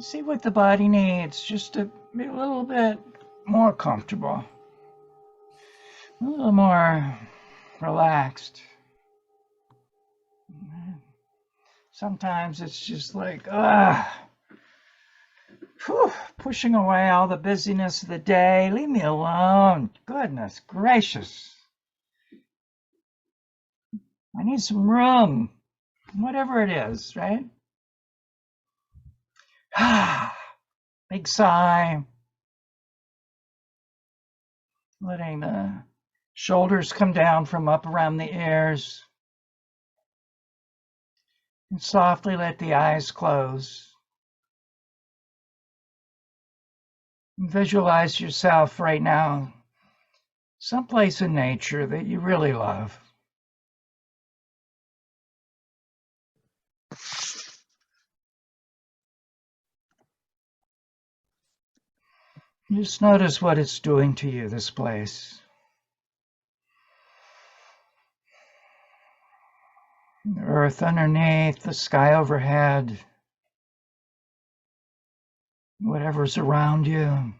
See what the body needs, just to be a little bit more comfortable, a little more relaxed. Sometimes it's just like, pushing away all the busyness of the day. Leave me alone. Goodness gracious. I need some room, whatever it is, right? Big sigh. Letting the shoulders come down from up around the ears. And softly let the eyes close. Visualize yourself right now, someplace in nature that you really love. Just notice what it's doing to you, this place. The earth underneath, the sky overhead, whatever's around you.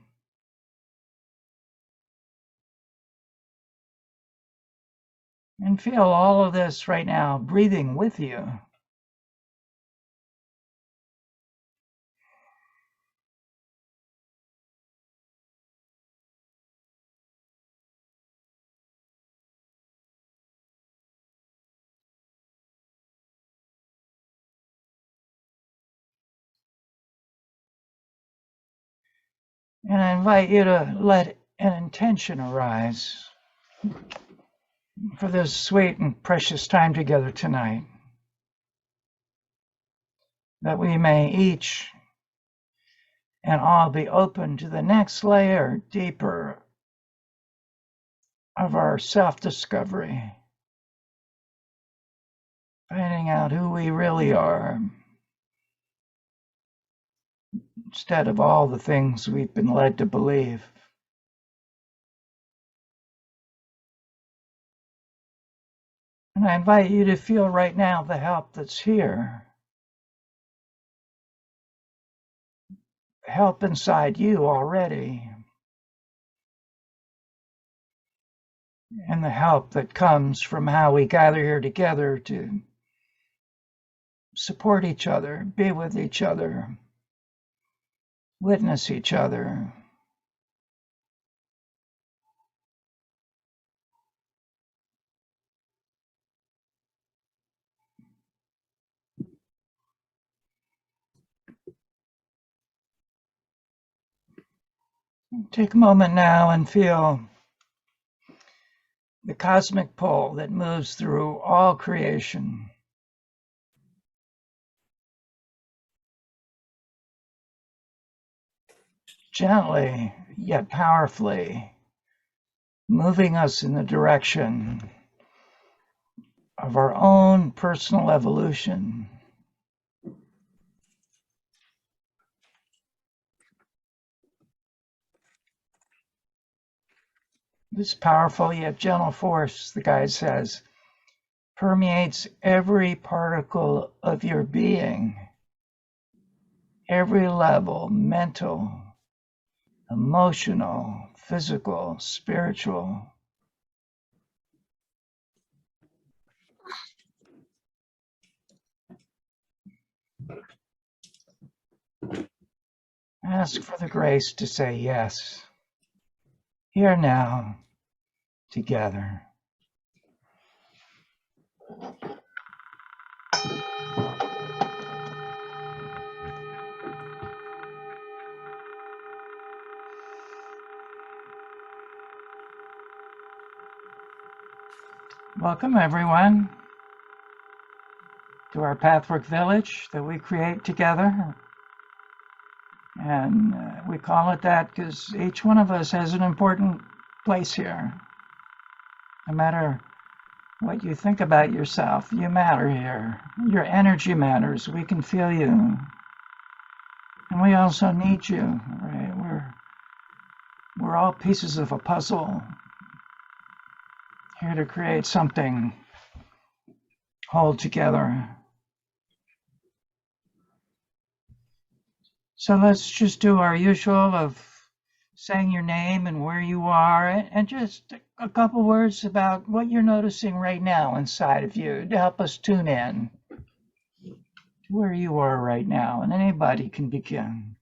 And feel all of this right now breathing with you. And I invite you to let an intention arise for this sweet and precious time together tonight. That we may each and all be open to the next layer, deeper, of our self-discovery. Finding out who we really are, instead of all the things we've been led to believe. And I invite you to feel right now the help that's here. Help inside you already. And the help that comes from how we gather here together to support each other, be with each other, witness each other. Take a moment now and feel the cosmic pull that moves through all creation. Gently, yet powerfully, moving us in the direction of our own personal evolution. This powerful yet gentle force, the guide says, permeates every particle of your being, every level, mental, emotional, physical, spiritual. Ask for the grace to say yes, here now, together. Welcome, everyone, to our Pathwork Village that we create together. And we call it that because each one of us has an important place here. No matter what you think about yourself, you matter here. Your energy matters. We can feel you. And we also need you, right? We're all pieces of a puzzle here to create something whole together. So let's just do our usual of saying your name and where you are, and just a couple words about what you're noticing right now inside of you to help us tune in to where you are right now. And anybody can begin.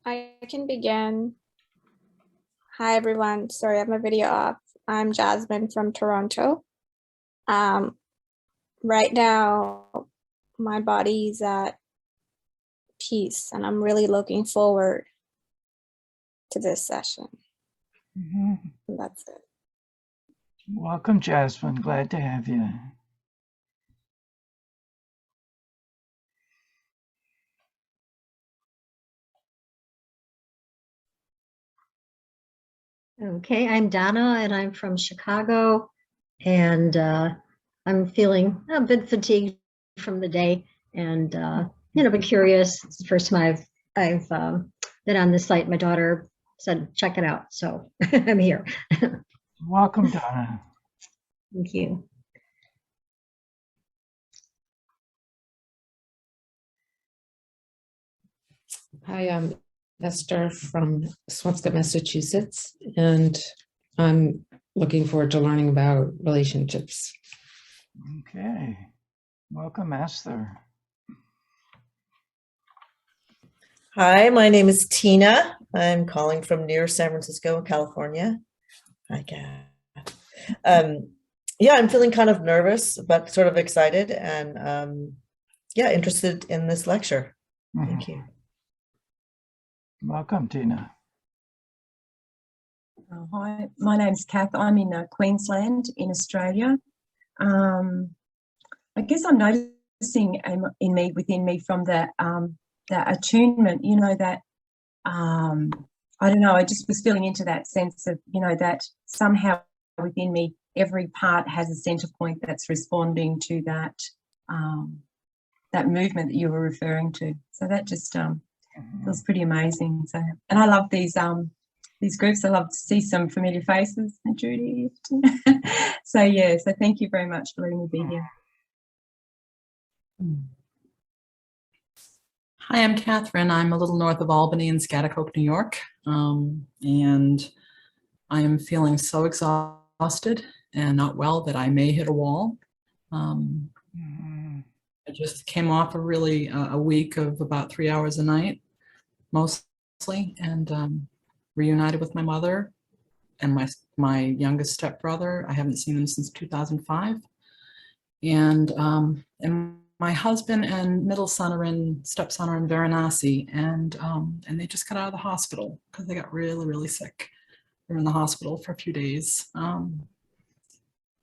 I can begin. Hi, everyone. Sorry, I have my video off. I'm Jasmine from Toronto. Right now, my body's at peace, and I'm really looking forward to this session. Mm-hmm. And that's it. Welcome, Jasmine. Glad to have you. Okay, I'm Donna and I'm from Chicago, and I'm feeling a bit fatigued from the day, and but curious. It's the first time I've been on this site. My daughter said check it out, so I'm here. Welcome, Donna. Thank you. Hi, I'm Esther from Swampscott, Massachusetts, and I'm looking forward to learning about relationships. Okay. Welcome, Esther. Hi, my name is Tina. I'm calling from near San Francisco, California. Hi, Kat. Yeah, I'm feeling kind of nervous, but sort of excited and yeah, interested in this lecture. Thank you. Welcome, Tina. Hi, my name's Kath. I'm in Queensland in Australia. I guess I'm noticing within me from that attunement, that I don't know, I just was feeling into that sense of, that somehow within me, every part has a center point that's responding to that that movement that you were referring to. So that just feels pretty amazing. So, and I love these groups. I love to see some familiar faces, and Judy. So yeah, so thank you very much for letting me be here. Hi, I'm Catherine. I'm a little north of Albany in Schaghticoke, New York, and I am feeling so exhausted and not well that I may hit a wall. I just came off a week of about 3 hours a night, mostly, and reunited with my mother and my youngest stepbrother. I haven't seen them since 2005, and my husband and stepson are in Varanasi, and they just got out of the hospital because they got really, really sick. They were in the hospital for a few days, and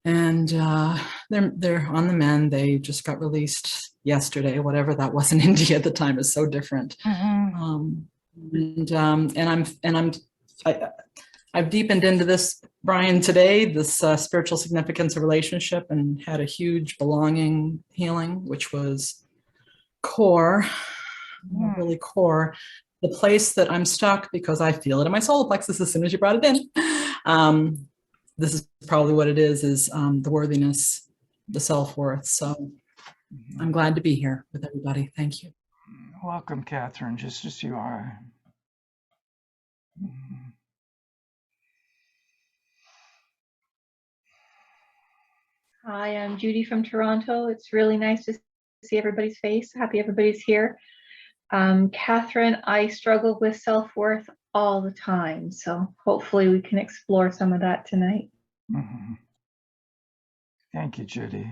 they're on the mend. They just got released yesterday. Whatever that was in India at the time is so different. I've deepened into this, Brian, today, this spiritual significance of relationship, and had a huge belonging healing, which was core, really core. The place that I'm stuck, because I feel it in my solar plexus as soon as you brought it in. This is probably what it is the worthiness, the self-worth. So I'm glad to be here with everybody. Thank you. Welcome, Catherine, just as you are. Hi, I'm Judy from Toronto. It's really nice to see everybody's face. Happy everybody's here. Catherine, I struggle with self-worth all the time, so hopefully we can explore some of that tonight. Thank you, Judy.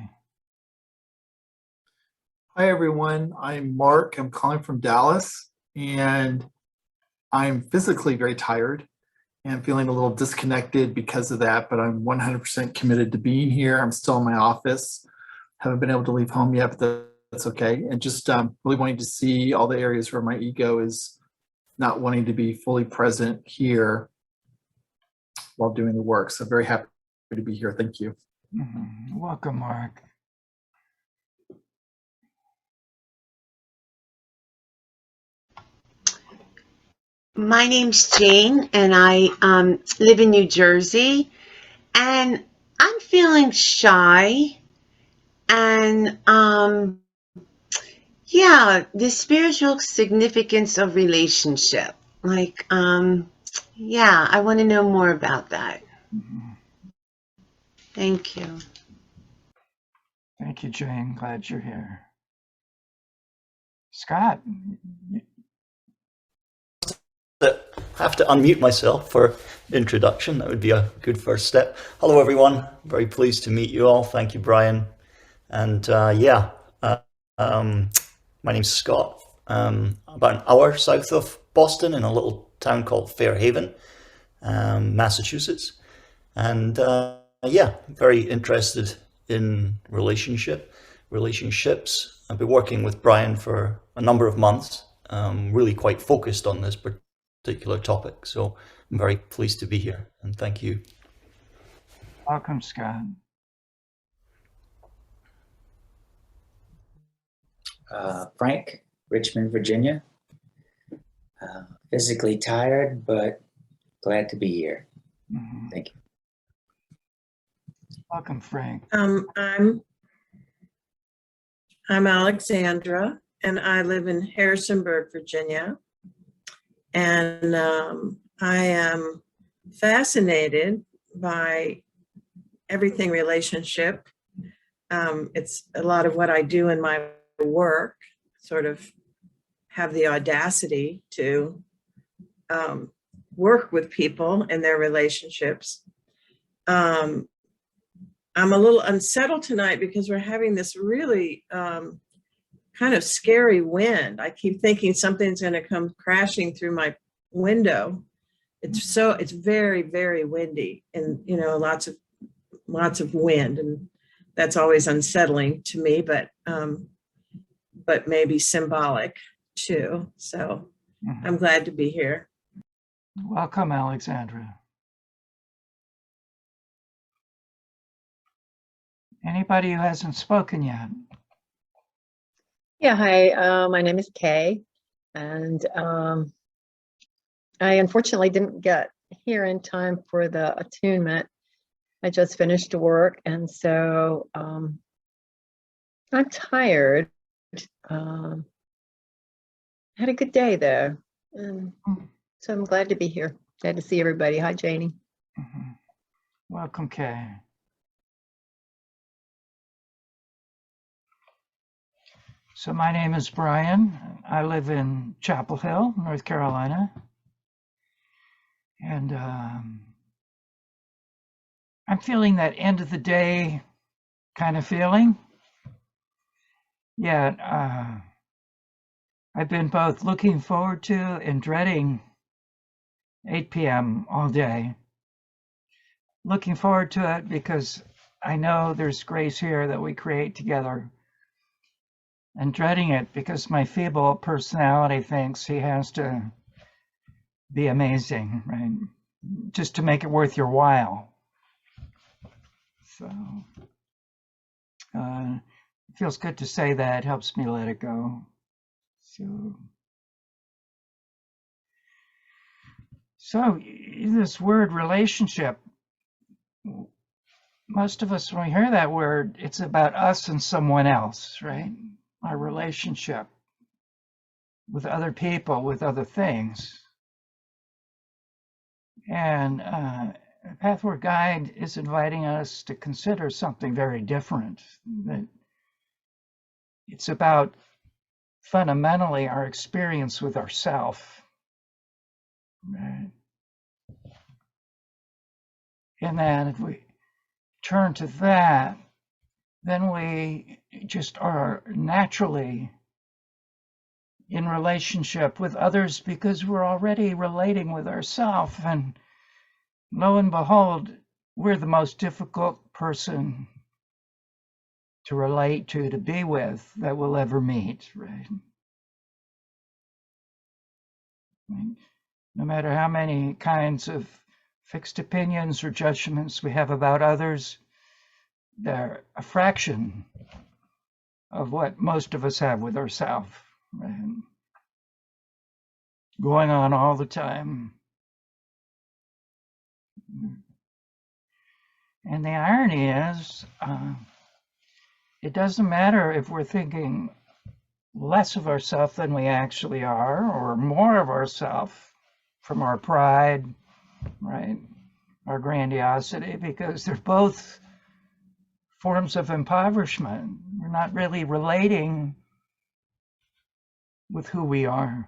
Hi, everyone. I'm Mark. I'm calling from Dallas, and I'm physically very tired and feeling a little disconnected because of that, but I'm 100% committed to being here. I'm still in my office. Haven't been able to leave home yet, but that's okay. And just really wanting to see all the areas where my ego is not wanting to be fully present here while doing the work. So very happy to be here. Thank you. Welcome, Mark. My name's Jane, and I live in New Jersey, and I'm feeling shy And yeah, the spiritual significance of relationship. Like, yeah, I want to know more about that. Thank you. Thank you, Jane. Glad you're here. Scott, That have to unmute myself for introduction. That would be a good first step. Hello, everyone. Very pleased to meet you all. Thank you, Brian. And my name's Scott. About an hour south of Boston in a little town called Fairhaven, Massachusetts. And very interested in relationships. I've been working with Brian for a number of months, really quite focused on this particular topic. So I'm very pleased to be here, and thank you. welcome, Scott. Frank, Richmond, Virginia. Physically tired, but glad to be here. Thank you. Welcome, Frank. I'm Alexandra, and I live in Harrisonburg, Virginia. And I am fascinated by everything relationship. It's a lot of what I do in my work, sort of have the audacity to work with people in their relationships. I'm a little unsettled tonight because we're having this really kind of scary wind. I keep thinking something's going to come crashing through my window. It's very, very windy, and lots of wind, and that's always unsettling to me, but maybe symbolic too. So I'm glad to be here. Welcome, Alexandra. Anybody who hasn't spoken yet? Yeah, hi, my name is Kay, and I unfortunately didn't get here in time for the attunement. I just finished work, and so I'm tired. Had a good day though, and so I'm glad to be here. Glad to see everybody. Hi, Janie. Welcome, Kay. So my name is Brian. I live in Chapel Hill, North Carolina. And I'm feeling that end of the day kind of feeling. Yeah, I've been both looking forward to and dreading 8 p.m. all day. Looking forward to it because I know there's grace here that we create together. And dreading it because my feeble personality thinks he has to be amazing, right? Just to make it worth your while. So it feels good to say that. It helps me let it go. So this word relationship, most of us, when we hear that word, it's about us and someone else, right? Our relationship with other people, with other things. And Pathward Guide is inviting us to consider something very different. That it's about fundamentally our experience with ourself. Right? And then if we turn to that, then we just are naturally in relationship with others because we're already relating with ourselves. And lo and behold, we're the most difficult person to relate to be with that we'll ever meet, right? No matter how many kinds of fixed opinions or judgments we have about others, they're a fraction of what most of us have with ourselves, right? Going on all the time. And the irony is, it doesn't matter if we're thinking less of ourselves than we actually are, or more of ourselves from our pride, right? Our grandiosity, because they're both forms of impoverishment. We're not really relating with who we are.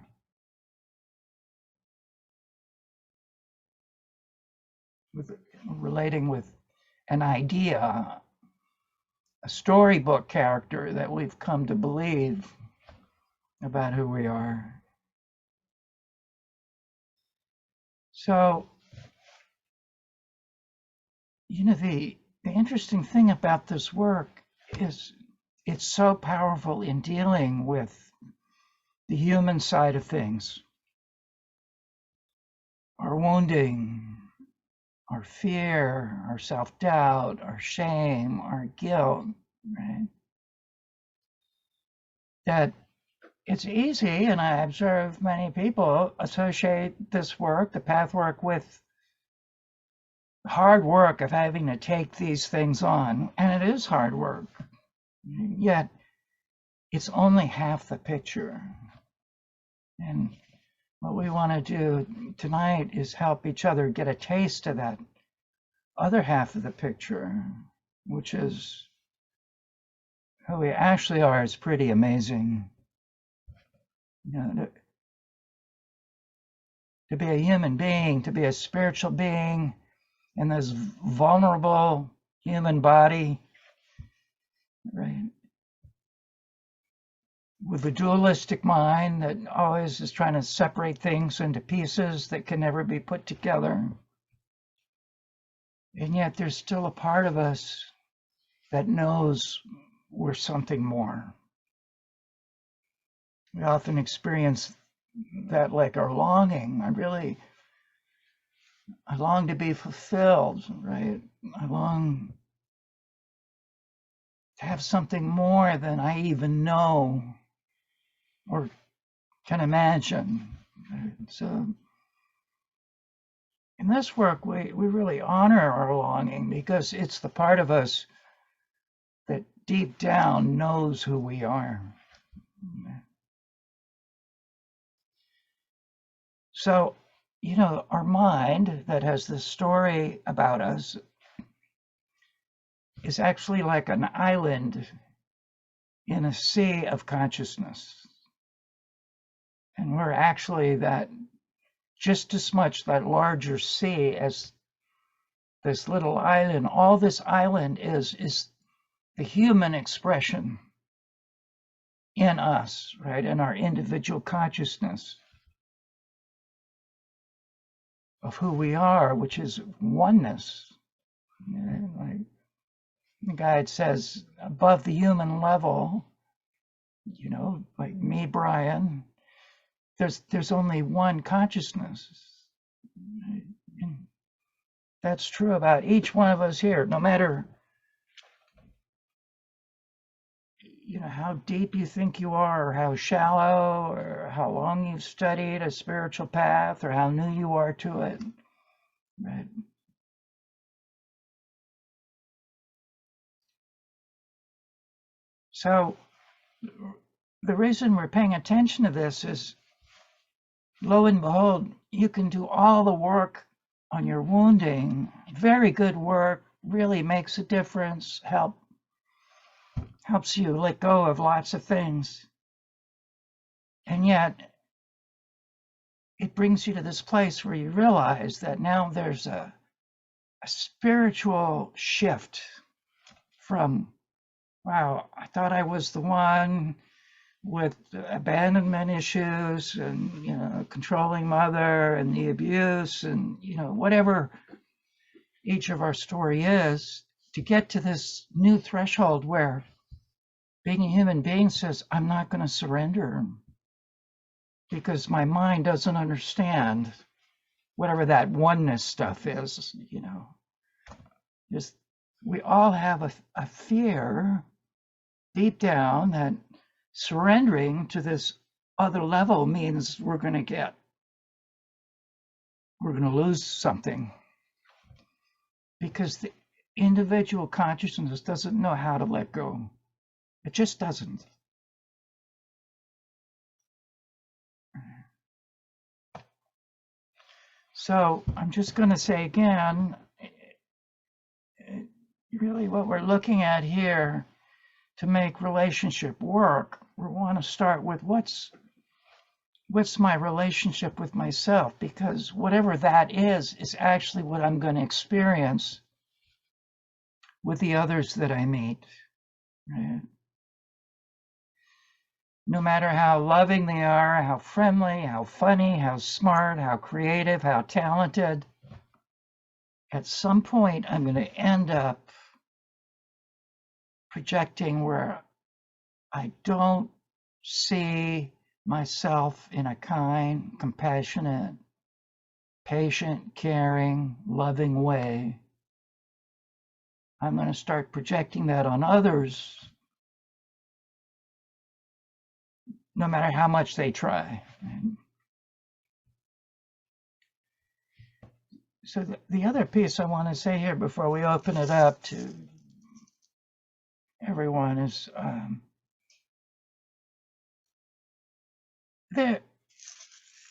Relating with an idea, a storybook character that we've come to believe about who we are. So, you know, the interesting thing about this work is it's so powerful in dealing with the human side of things, our wounding, our fear, our self-doubt, our shame, our guilt, right? That it's easy, and I observe many people associate this work, the path work, with hard work of having to take these things on, and it is hard work. Yet it's only half the picture. And what we want to do tonight is help each other get a taste of that other half of the picture, which is who we actually are. Is pretty amazing. You know, to be a human being, to be a spiritual being in this vulnerable human body, right? With a dualistic mind that always is trying to separate things into pieces that can never be put together. And yet there's still a part of us that knows we're something more. We often experience that like our longing. I long to be fulfilled, right? I long to have something more than I even know or can imagine. Right? So in this work, we really honor our longing, because it's the part of us that deep down knows who we are. So, you know, our mind that has this story about us is actually like an island in a sea of consciousness. And we're actually that, just as much that larger sea as this little island. All this island is the human expression in us, right? In our individual consciousness of who we are, which is oneness. Like the guide says, above the human level, you know, like me, Brian, there's only one consciousness. And that's true about each one of us here, no matter, you know, how deep you think you are, or how shallow, or how long you've studied a spiritual path, or how new you are to it, right? So the reason we're paying attention to this is, lo and behold, you can do all the work on your wounding, very good work, really makes a difference, helps you let go of lots of things. And yet it brings you to this place where you realize that now there's a spiritual shift from, wow, I thought I was the one with abandonment issues and, you know, controlling mother and the abuse and, you know, whatever each of our story is, to get to this new threshold where being a human being says, I'm not going to surrender because my mind doesn't understand whatever that oneness stuff is, you know. Just, we all have a fear deep down that surrendering to this other level means we're going to lose something, because the individual consciousness doesn't know how to let go. It just doesn't. So I'm just going to say again, really what we're looking at here to make relationship work, we want to start with what's my relationship with myself, because whatever that is actually what I'm going to experience with the others that I meet. Right? No matter how loving they are, how friendly, how funny, how smart, how creative, how talented, at some point I'm going to end up projecting where I don't see myself in a kind, compassionate, patient, caring, loving way. I'm going to start projecting that on others, no matter how much they try. So the other piece I want to say here before we open it up to everyone is there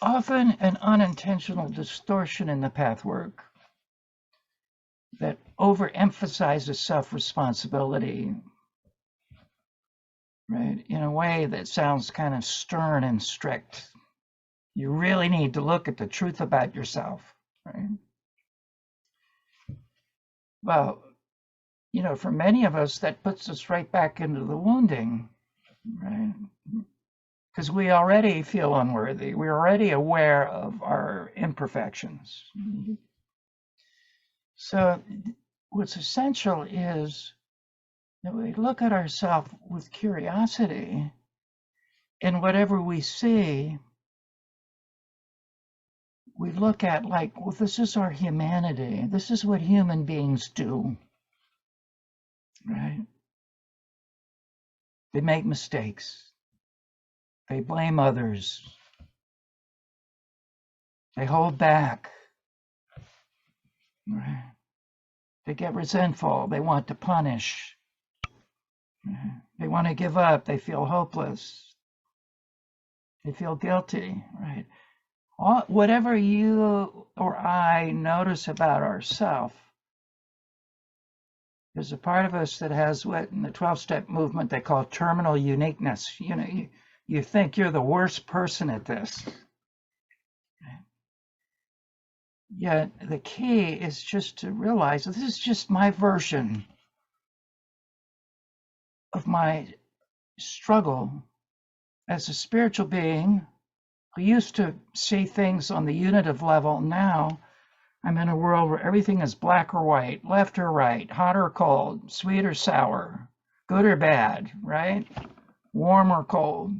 often an unintentional distortion in the path work that overemphasizes self-responsibility, right, in a way that sounds kind of stern and strict. You really need to look at the truth about yourself, right? Well, you know, for many of us, that puts us right back into the wounding, right? Because we already feel unworthy. We're already aware of our imperfections. So what's essential is that we look at ourselves with curiosity, and whatever we see, we look at like, well, this is our humanity. This is what human beings do, right? They make mistakes. They blame others. They hold back. Right? They get resentful. They want to punish. Right? They want to give up. They feel hopeless. They feel guilty, right? Whatever you or I notice about ourselves, there's a part of us that has what in the 12-step movement they call terminal uniqueness. You know, you think you're the worst person at this. Yet the key is just to realize that this is just my version of my struggle as a spiritual being who used to see things on the unitive level. Now I'm in a world where everything is black or white, left or right, hot or cold, sweet or sour, good or bad, right? Warm or cold.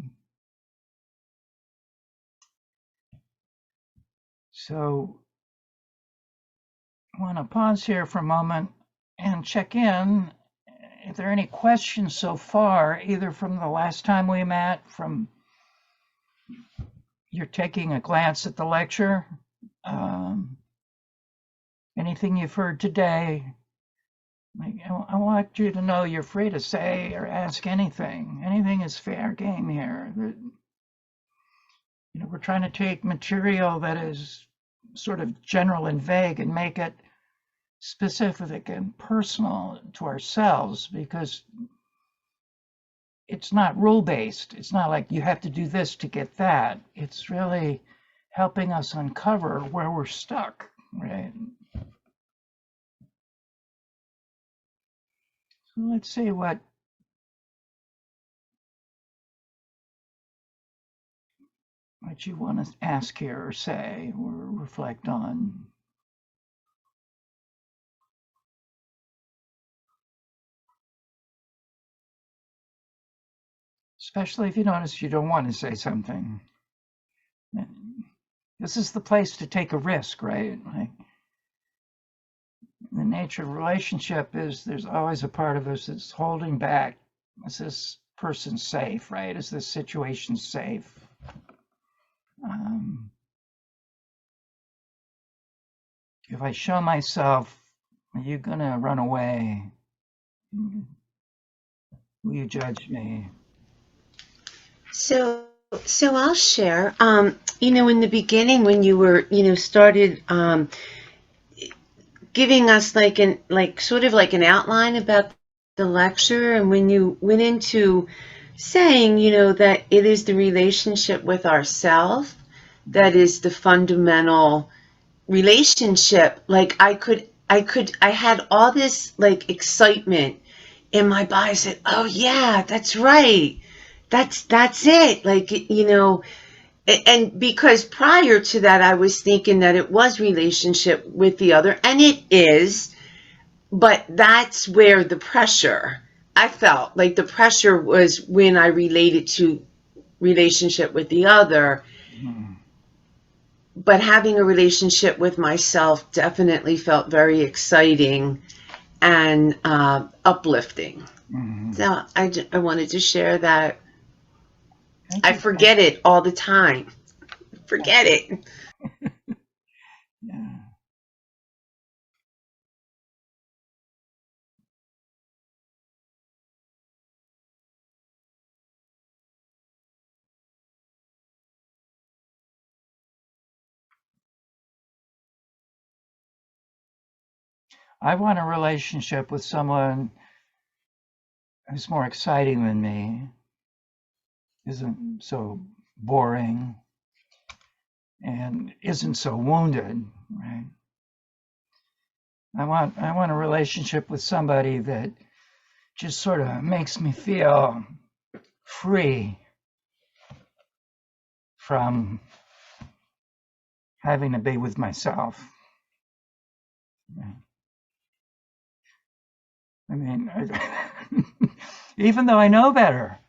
So I want to pause here for a moment and check in. If there are any questions so far, either from the last time we met, from you're taking a glance at the lecture, anything you've heard today, I want you to know you're free to say or ask anything. Anything is fair game here. You know, we're trying to take material that is sort of general and vague and make it specific and personal to ourselves, because it's not rule-based. It's not like you have to do this to get that. It's really helping us uncover where we're stuck, right? So let's see what you want to ask here or say or reflect on. Especially if you notice you don't want to say something. This is the place to take a risk, right? Like, the nature of relationship is there's always a part of us that's holding back. Is this person safe, right? Is this situation safe? If I show myself, are you going to run away? Will you judge me? So I'll share. In the beginning when you were, started giving us sort of like an outline about the lecture, and when you went into saying, that it is the relationship with ourself that is the fundamental relationship, like I had all this like excitement in my body. I said, oh yeah, that's right. That's it. Like, and because prior to that, I was thinking that it was relationship with the other, and it is, but that's where the pressure, I felt like the pressure was when I related to relationship with the other. But having a relationship with myself definitely felt very exciting and uplifting. So I wanted to share that. I forget it all the time. Forget it. Yeah. I want a relationship with someone who's more exciting than me, isn't so boring, and isn't so wounded, right? I want a relationship with somebody that just sort of makes me feel free from having to be with myself. I mean, even though I know better.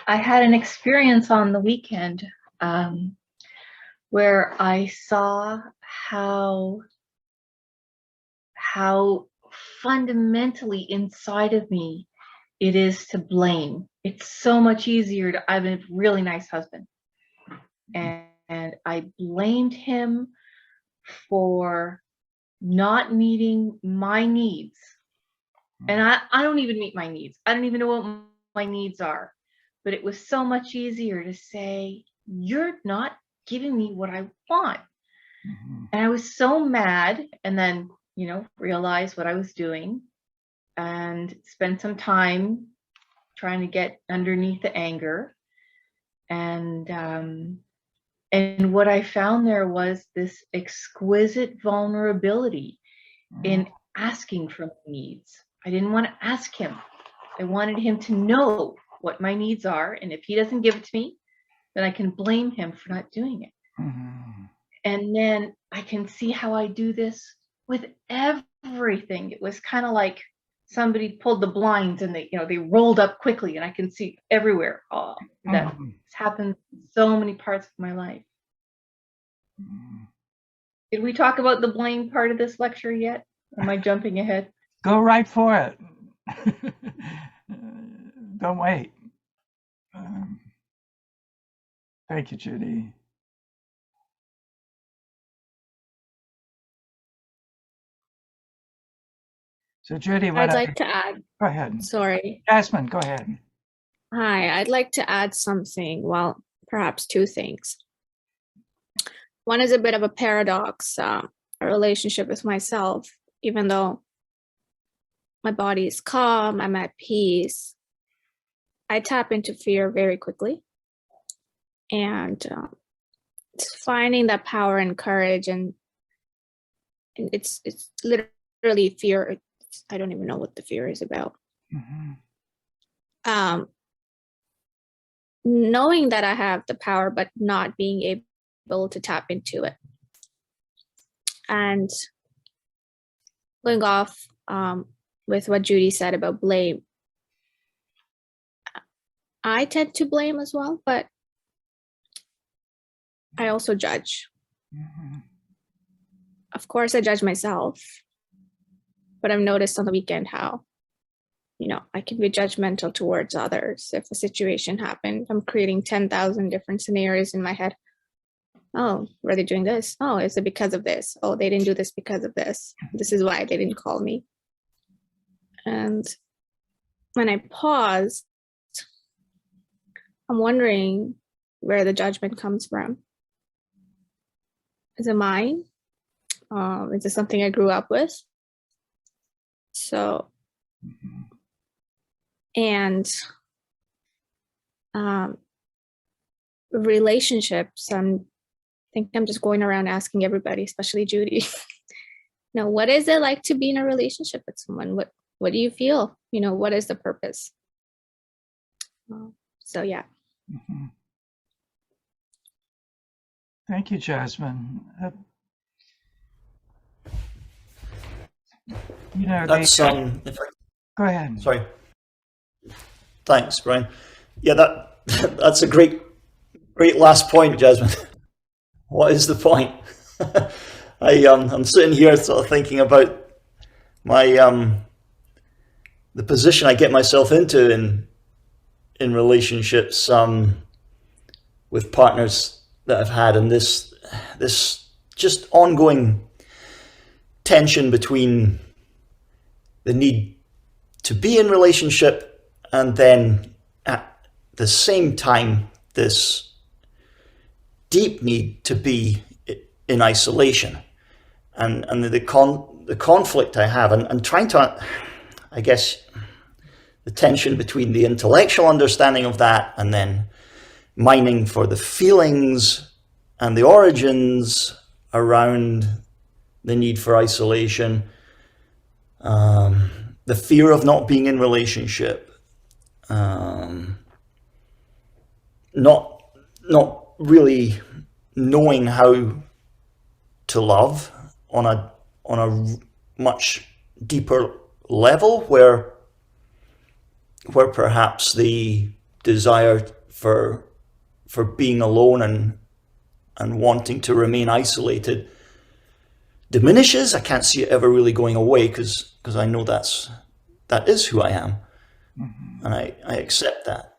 I had an experience on the weekend where I saw how fundamentally inside of me it is to blame. It's so much easier to, I have a really nice husband, and I blamed him for not meeting my needs. And I don't even meet my needs. I don't even know what my needs are. But it was so much easier to say, you're not giving me what I want. And I was so mad, and then, realized what I was doing and spent some time trying to get underneath the anger. And what I found there was this exquisite vulnerability in asking for my needs. I didn't want to ask him. I wanted him to know what my needs are. And if he doesn't give it to me, then I can blame him for not doing it. And then I can see how I do this with everything. It was kind of like somebody pulled the blinds and they rolled up quickly, and I can see everywhere. That happened in so many parts of my life. Did we talk about the blame part of this lecture yet? Am I jumping ahead? Go right for it. Don't wait. Thank you, Judy. So, Judy, what I'd like to add. Go ahead. Sorry. Jasmine, go ahead. Hi, I'd like to add something. Well, perhaps two things. One is a bit of a paradox, a relationship with myself. Even though my body is calm, I'm at peace, I tap into fear very quickly. And it's finding that power and courage, and it's literally fear. I don't even know what the fear is about. Knowing that I have the power, but not being able to tap into it. And going off with what Judy said about blame, I tend to blame as well, but I also judge. Of course, I judge myself, but I've noticed on the weekend how I can be judgmental towards others. If a situation happened, I'm creating 10,000 different scenarios in my head. Oh, were they doing this? Oh, is it because of this? Oh, they didn't do this because of this. This is why they didn't call me. And when I pause, I'm wondering where the judgment comes from. Is it mine? Is it something I grew up with? So, and relationships, I think I'm just going around asking everybody, especially Judy, what is it like to be in a relationship with someone? What do you feel? What is the purpose? So yeah. Mhm. Thank you, Jasmine. That's they, if I, go ahead. sorry. Thanks, Brian. Yeah, that's a great last point, Jasmine. What is the point? I'm sitting here sort of thinking about my the position I get myself into in relationships with partners that I've had, and this just ongoing tension between the need to be in relationship and then at the same time this deep need to be in isolation, and the conflict I have, and trying to, I guess, the tension between the intellectual understanding of that and then mining for the feelings and the origins around the need for isolation, the fear of not being in relationship, not really knowing how to love on a much deeper level, where perhaps the desire for being alone and wanting to remain isolated diminishes. I can't see it ever really going away because I know that is who I am, and I accept that.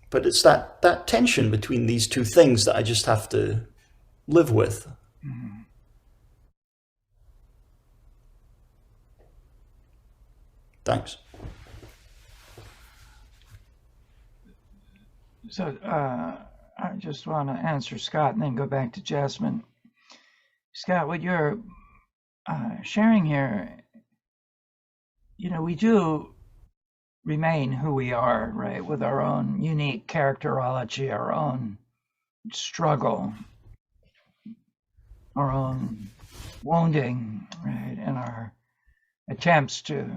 But it's that tension between these two things that I just have to live with. Thanks. So I just want to answer Scott and then go back to Jasmine. Scott, what you're sharing here, we do remain who we are, right, with our own unique characterology, our own struggle, our own wounding, right, and our attempts to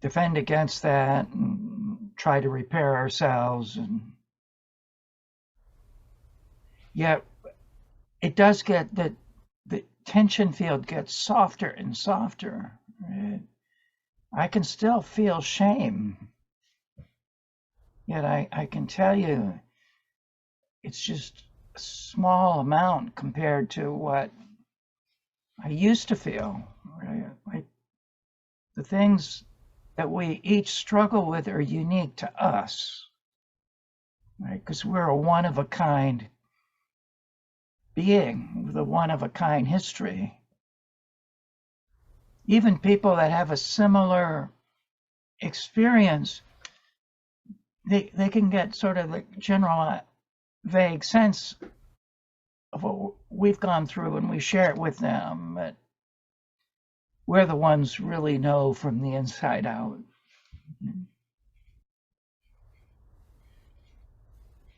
defend against that and try to repair ourselves. And yet it does get the tension field gets softer and softer, right? I can still feel shame, yet I can tell you it's just a small amount compared to what I used to feel, right? Like the things that we each struggle with are unique to us, right? Because we're a one-of-a-kind being with a one-of-a-kind history. Even people that have a similar experience, they can get sort of the general vague sense of what we've gone through, and we share it with them, but we're the ones who really know from the inside out.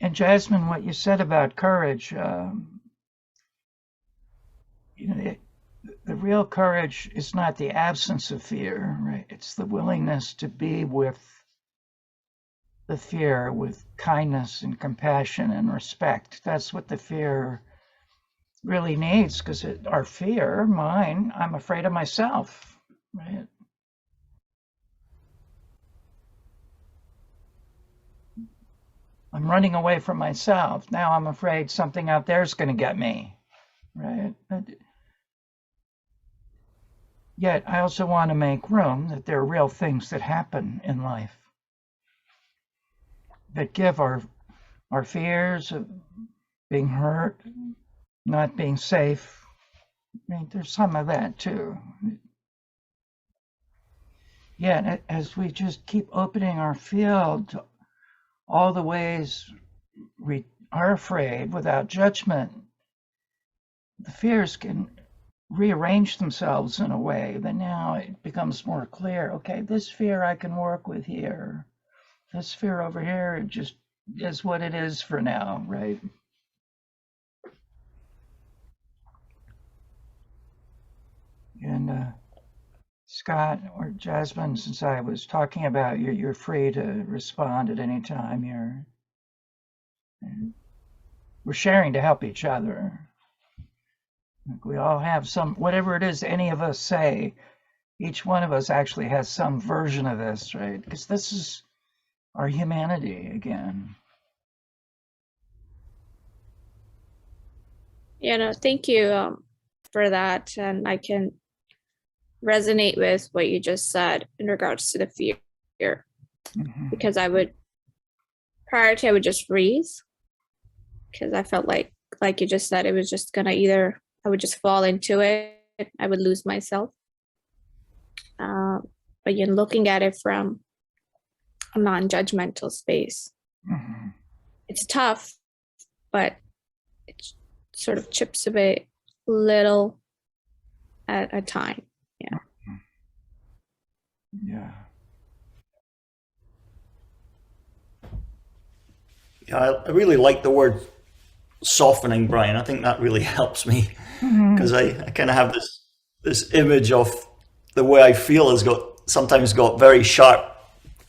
And Jasmine, what you said about courage, the real courage is not the absence of fear, right? It's the willingness to be with the fear with kindness and compassion and respect. That's what the fear really needs, because our fear, mine, I'm afraid of myself, right? I'm running away from myself. Now I'm afraid something out there is going to get me, right? Yet I also want to make room that there are real things that happen in life that give our fears of being hurt, not being safe. I mean, there's some of that too. Yeah, as we just keep opening our field to all the ways we are afraid without judgment, the fears can rearrange themselves in a way that now it becomes more clear. Okay, this fear I can work with here. This fear over here just is what it is for now, right? And Scott or Jasmine, since I was talking about you're free to respond at any time. We're sharing to help each other. We all have some, whatever it is any of us say, each one of us actually has some version of this, right? Because this is our humanity again. Thank you for that. And I can resonate with what you just said in regards to the fear. Because prior to I would just freeze. Because I felt like you just said, it was just gonna I would just fall into it. I would lose myself. But you're looking at it from a non-judgmental space. It's tough, but it sort of chips away little at a time. Yeah. Yeah. Yeah, I really like the word softening, Brian. I think that really helps me because I kind of have this image of the way I feel has sometimes got very sharp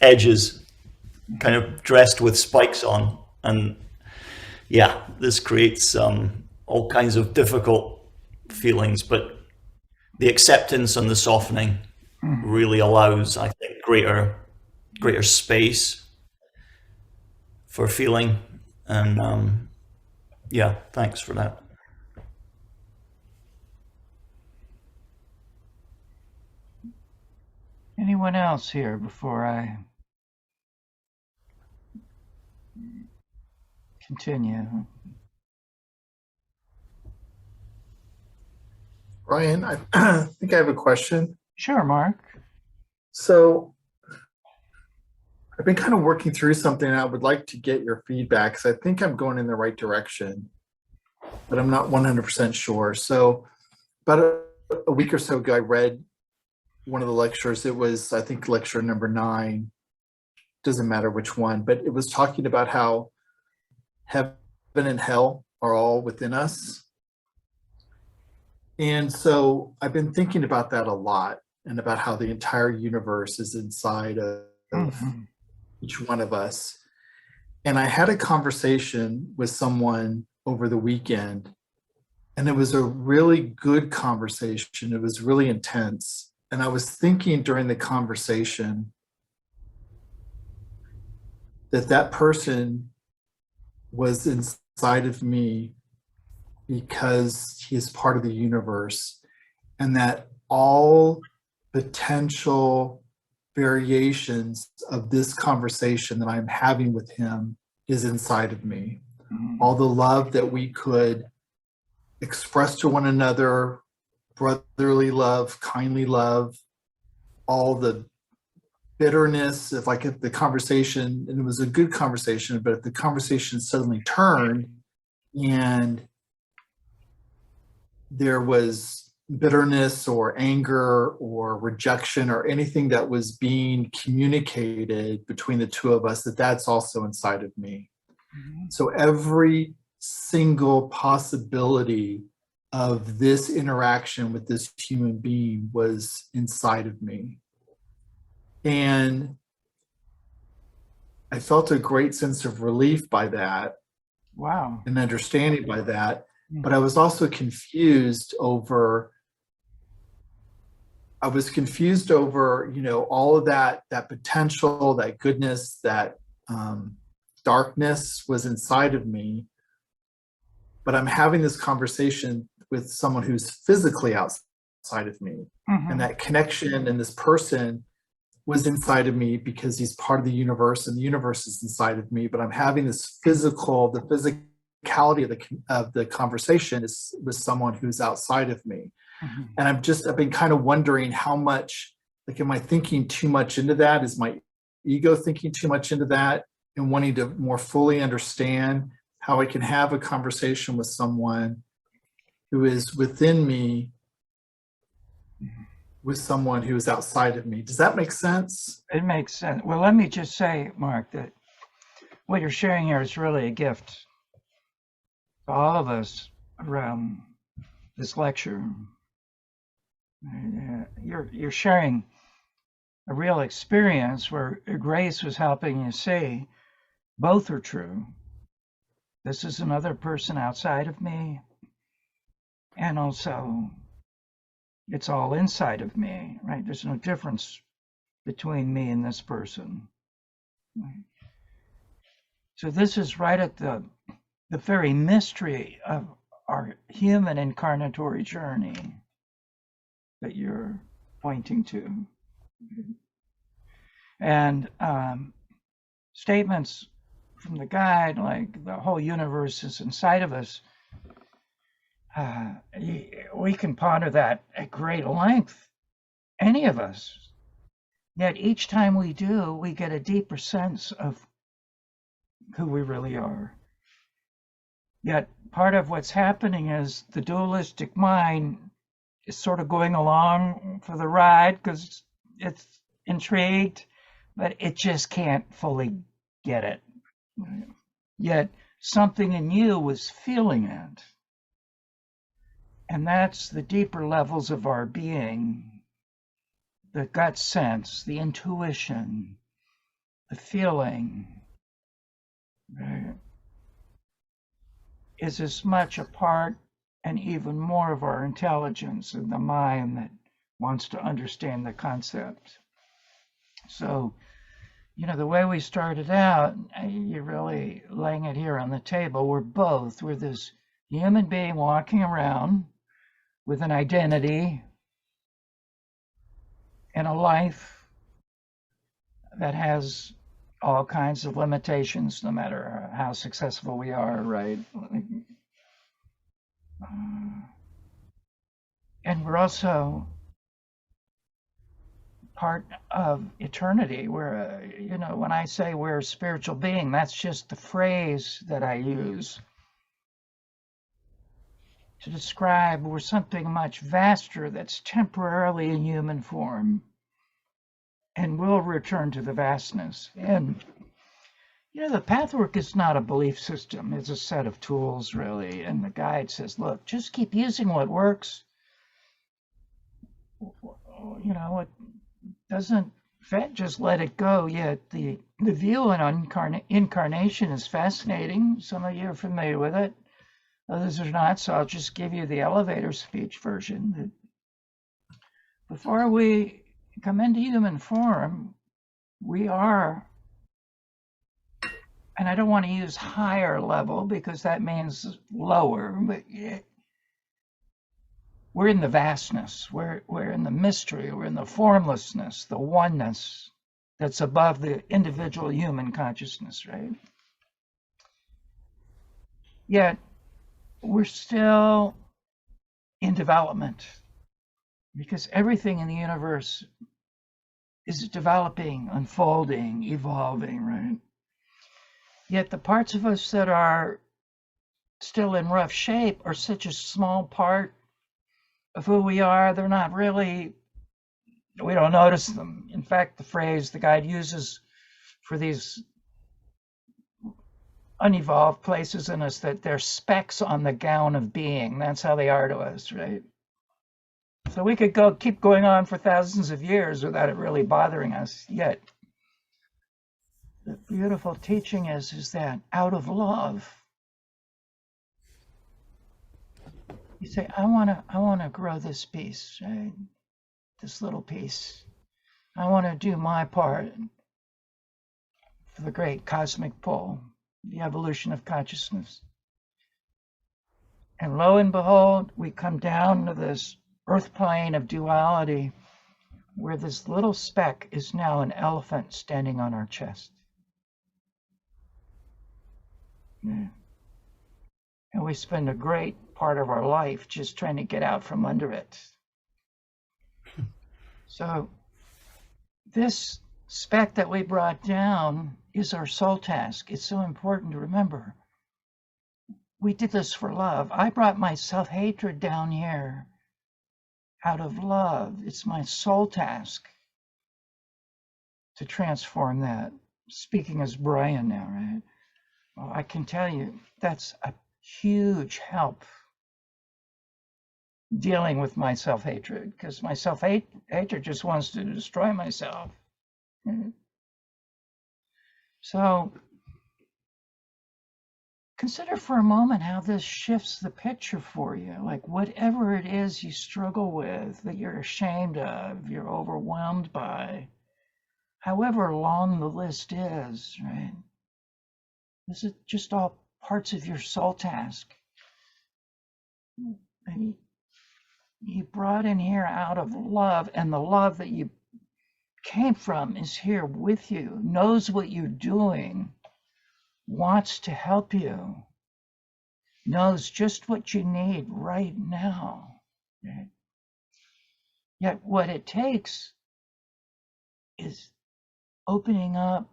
edges, kind of dressed with spikes on, and yeah, this creates all kinds of difficult feelings. But the acceptance and the softening really allows, I think, greater space for feeling, and yeah, thanks for that. Anyone else here before I continue? Ryan, I think I have a question. Sure, Mark. So I've been kind of working through something and I would like to get your feedback because I think I'm going in the right direction, but I'm not 100% sure. So about a week or so ago, I read one of the lectures. It was, I think, lecture number 9. Doesn't matter which one, but it was talking about how heaven and hell are all within us. And so I've been thinking about that a lot and about how the entire universe is inside of each one of us. And I had a conversation with someone over the weekend, and it was a really good conversation. It was really intense. And I was thinking during the conversation that person was inside of me because he is part of the universe, and that all potential variations of this conversation that I'm having with him is inside of me. All the love that we could express to one another, brotherly love, kindly love, all the bitterness, if the conversation, and it was a good conversation, but if the conversation suddenly turned and there was bitterness or anger or rejection or anything that was being communicated between the two of us, that's also inside of me. So every single possibility of this interaction with this human being was inside of me. And I felt a great sense of relief by that. Wow. And understanding by that. But I was also confused over, all of that potential, that goodness, that darkness was inside of me. But I'm having this conversation with someone who's physically outside outside of me. Mhm. And that connection and this person was inside of me because he's part of the universe and the universe is inside of me. But I'm having this the physicality of the conversation is with someone who's outside of me. Mhm. And I've been kind of wondering how much, like, am I thinking too much into that? Is my ego thinking too much into that and wanting to more fully understand how I can have a conversation with someone who is within me with someone who is outside of me? Does that make sense? It makes sense. Well, let me just say, Mark, that what you're sharing here is really a gift to all of us around this lecture. You're sharing a real experience where Grace was helping you see both are true. This is another person outside of me, and also it's all inside of me, right? There's no difference between me and this person. Right? So this is right at the very mystery of our human incarnatory journey that you're pointing to. And statements from the guide, like the whole universe is inside of us, we can ponder that at great length, any of us. Yet each time we do, we get a deeper sense of who we really are. Yet part of what's happening is the dualistic mind is sort of going along for the ride because it's intrigued, but it just can't fully get it. Yet something in you was feeling it. And that's the deeper levels of our being, the gut sense, the intuition, the feeling, right, is as much a part and even more of our intelligence in the mind that wants to understand the concept. So, the way we started out, you're really laying it here on the table. We're this human being walking around with an identity and a life that has all kinds of limitations, no matter how successful we are, right? And we're also part of eternity. We're, when I say we're a spiritual being, that's just the phrase that I use to describe we're something much vaster that's temporarily in human form and will return to the vastness. And the pathwork is not a belief system. It's a set of tools, really. And the guide says, look, just keep using what works. What doesn't fit, just let it go. Yet the view on incarnation is fascinating. Some of you are familiar with it. Others are not, so I'll just give you the elevator speech version. Before we come into human form, we are, and I don't want to use higher level because that means lower, but we're in the vastness, we're in the mystery, we're in the formlessness, the oneness that's above the individual human consciousness, right? Yet we're still in development because everything in the universe is developing, unfolding, evolving, right? Yet the parts of us that are still in rough shape are such a small part of who we are, they're not really, we don't notice them. In fact, the phrase the guide uses for these unevolved places in us, that they're specks on the gown of being. That's how they are to us, right? So we could keep going on for thousands of years without it really bothering us. Yet the beautiful teaching is that out of love, you say, I want to grow this piece, right? This little piece. I want to do my part for the great cosmic pull, the evolution of consciousness. And lo and behold, we come down to this earth plane of duality, where this little speck is now an elephant standing on our chest. Yeah. And we spend a great part of our life just trying to get out from under it. So this speck that we brought down is our soul task. It's so important to remember. We did this for love. I brought my self-hatred down here out of love. It's my soul task to transform that. Speaking as Brian now, right? Well, I can tell you that's a huge help dealing with my self-hatred, because my self-hatred just wants to destroy myself. So consider for a moment how this shifts the picture for you. Like whatever it is you struggle with, that you're ashamed of, you're overwhelmed by, however long the list is, right? This is just all parts of your soul task. And you brought in here out of love, and the love that you came from is here with you, knows what you're doing, wants to help you, knows just what you need right now. Right? Yet what it takes is opening up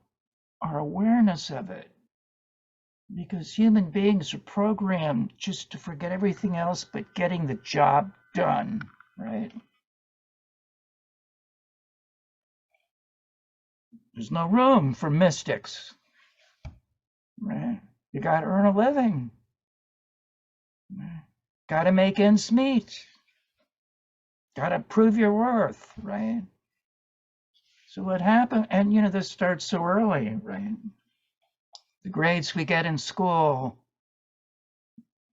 our awareness of it, because human beings are programmed just to forget everything else but getting the job done, right? There's no room for mystics, right? You got to earn a living. Got to make ends meet. Got to prove your worth, right? So what happened, and this starts so early, right? The grades we get in school,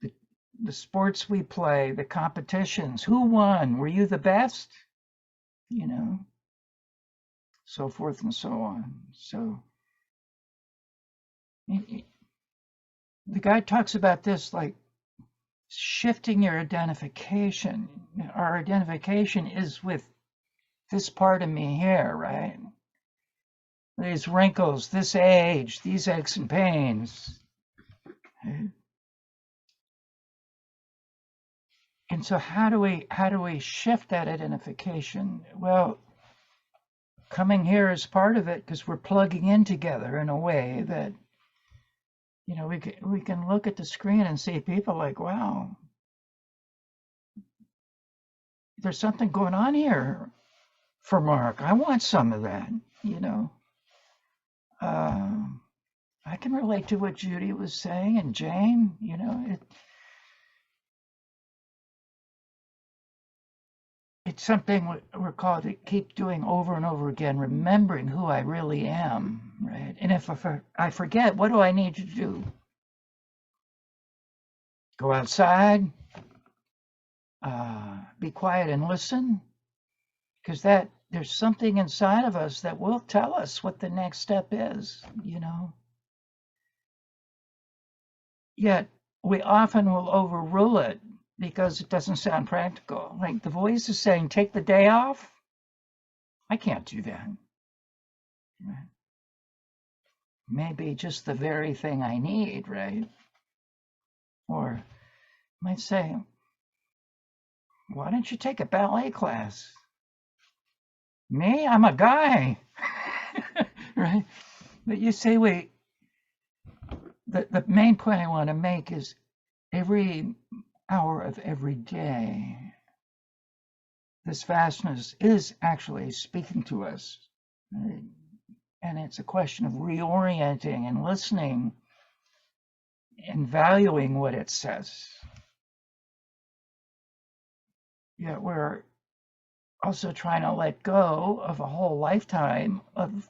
the sports we play, the competitions, who won? Were you the best? So forth and so on. So the guy talks about this like shifting your identification. Our identification is with this part of me here, right? These wrinkles, this age, these aches and pains. And so how do we shift that identification? Well, coming here is part of it, because we're plugging in together in a way that we can look at the screen and see people like, wow, there's something going on here for Mark. I want some of that, I can relate to what Judy was saying, and Jane, it's something we're called to keep doing over and over again, remembering who I really am, right? And if I forget, what do I need to do? Go outside, be quiet and listen, because there's something inside of us that will tell us what the next step is, Yet we often will overrule it because it doesn't sound practical. Like the voice is saying, take the day off. I can't do that. Maybe just the very thing I need, right? Or I might say, why don't you take a ballet class? Me? I'm a guy, right? But you say, wait, the main point I want to make is every hour of every day, this vastness is actually speaking to us. Right? And it's a question of reorienting and listening and valuing what it says. Yet we're also trying to let go of a whole lifetime of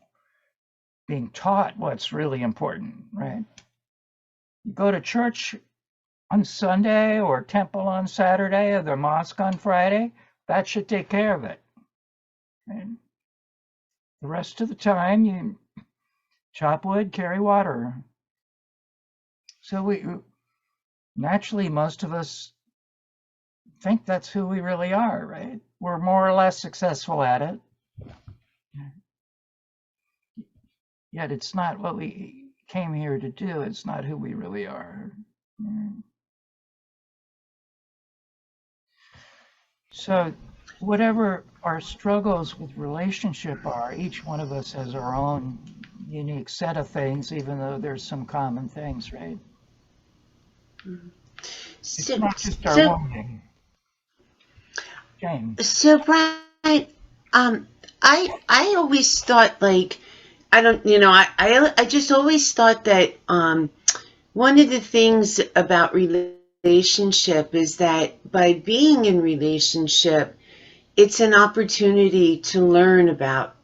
being taught what's really important, right? You go to church on Sunday or temple on Saturday or the mosque on Friday, that should take care of it. And the rest of the time, you chop wood, carry water. So naturally, most of us think that's who we really are, right? We're more or less successful at it. Yet it's not what we came here to do. It's not who we really are. So whatever our struggles with relationship are, each one of us has our own unique set of things, even though there's some common things, right? It's not just our wounding. Jane. So Brian, I always thought, like, I don't, you know, I just always thought that one of the things about relationship is that by being in relationship, it's an opportunity to learn about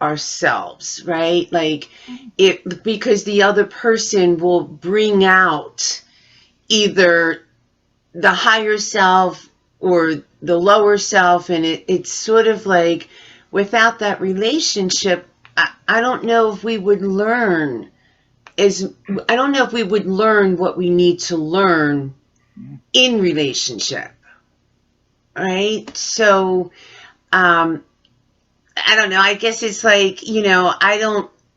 ourselves, right? Like because the other person will bring out either the higher self or the lower self, and it's sort of like without that relationship, I don't know if we would learn I don't know if we would learn what we need to learn in relationship, right? So I don't know, I guess it's like, you know,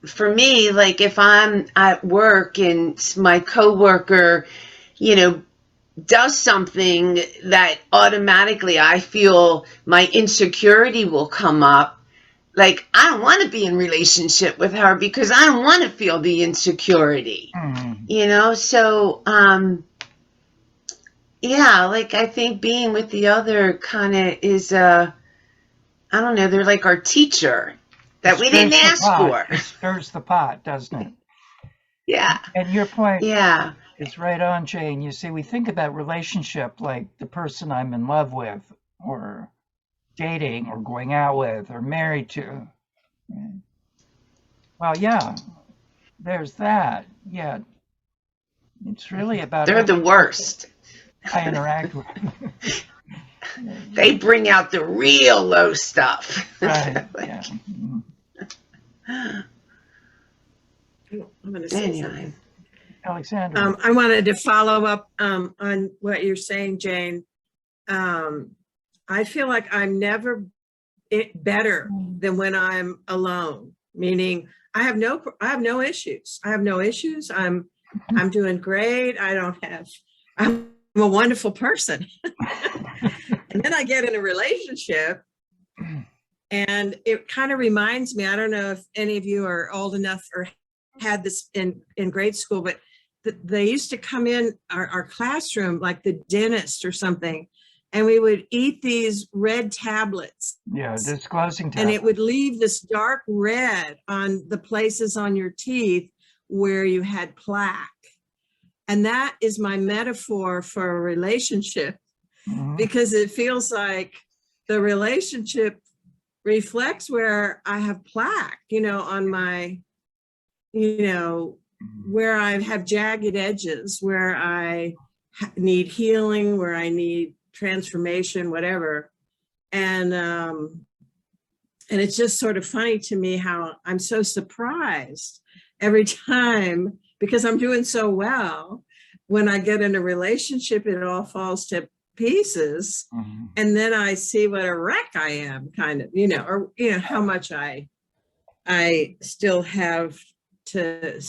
for me, like if I'm at work and my coworker, you know, does something that automatically I feel my insecurity will come up, like I don't want to be in relationship with her because I don't want to feel the insecurity, you know? So, yeah, like I think being with the other kind of is, I don't know, they're like our teacher that we didn't ask for. It stirs the pot, doesn't it? Yeah. And your point yeah. is right on, Jane. You see, we think about relationship like the person I'm in love with or dating or going out with or married to. Well, yeah, there's that. Yeah, it's really about they're the worst. I interact with. They bring out the real low stuff. Right. Yeah. I'm going to say something. Alexandra. I wanted to follow up on what you're saying, Jane. I feel like I'm never better than when I'm alone. Meaning, I have no issues. I have no issues. I'm doing great. I'm a wonderful person. And then I get in a relationship, and it kind of reminds me. I don't know if any of you are old enough or had this in grade school, but they used to come in our classroom like the dentist or something, and we would eat these red tablets. Yeah, disclosing tablets. And it would leave this dark red on the places on your teeth where you had plaque. And that is my metaphor for a relationship, because it feels like the relationship reflects where I have plaque, you know, on my, you know, where I have jagged edges, where I need healing, where I need transformation, whatever. And it's just sort of funny to me how I'm so surprised every time, because I'm doing so well. When I get in a relationship, it all falls to pieces. And then I see what a wreck I am, kind of, you know, or, you know, how much I still have to,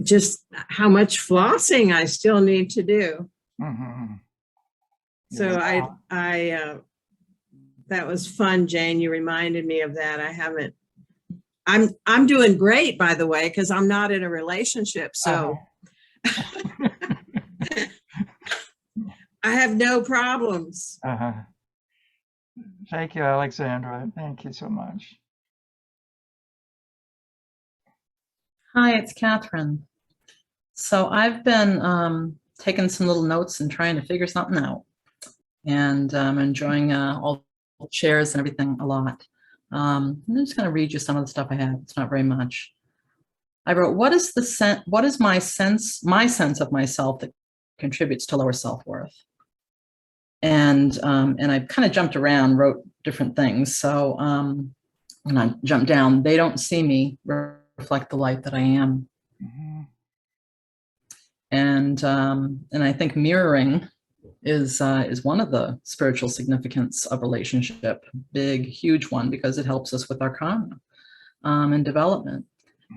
just how much flossing I still need to do. So that was fun, Jane. You reminded me of that. I'm doing great, by the way, because I'm not in a relationship. So I have no problems. Thank you, Alexandra. Thank you so much. Hi, it's Catherine. So I've been taking some little notes and trying to figure something out. And I'm enjoying all the shares and everything a lot. I'm just going to read you some of the stuff I have. It's not very much. I wrote, what is my sense of myself that contributes to lower self-worth? And I kind of jumped around, wrote different things. So when I jumped down, they don't see me reflect the light that I am. And I think mirroring is one of the spiritual significance of relationship, big, huge one, because it helps us with our karma and development.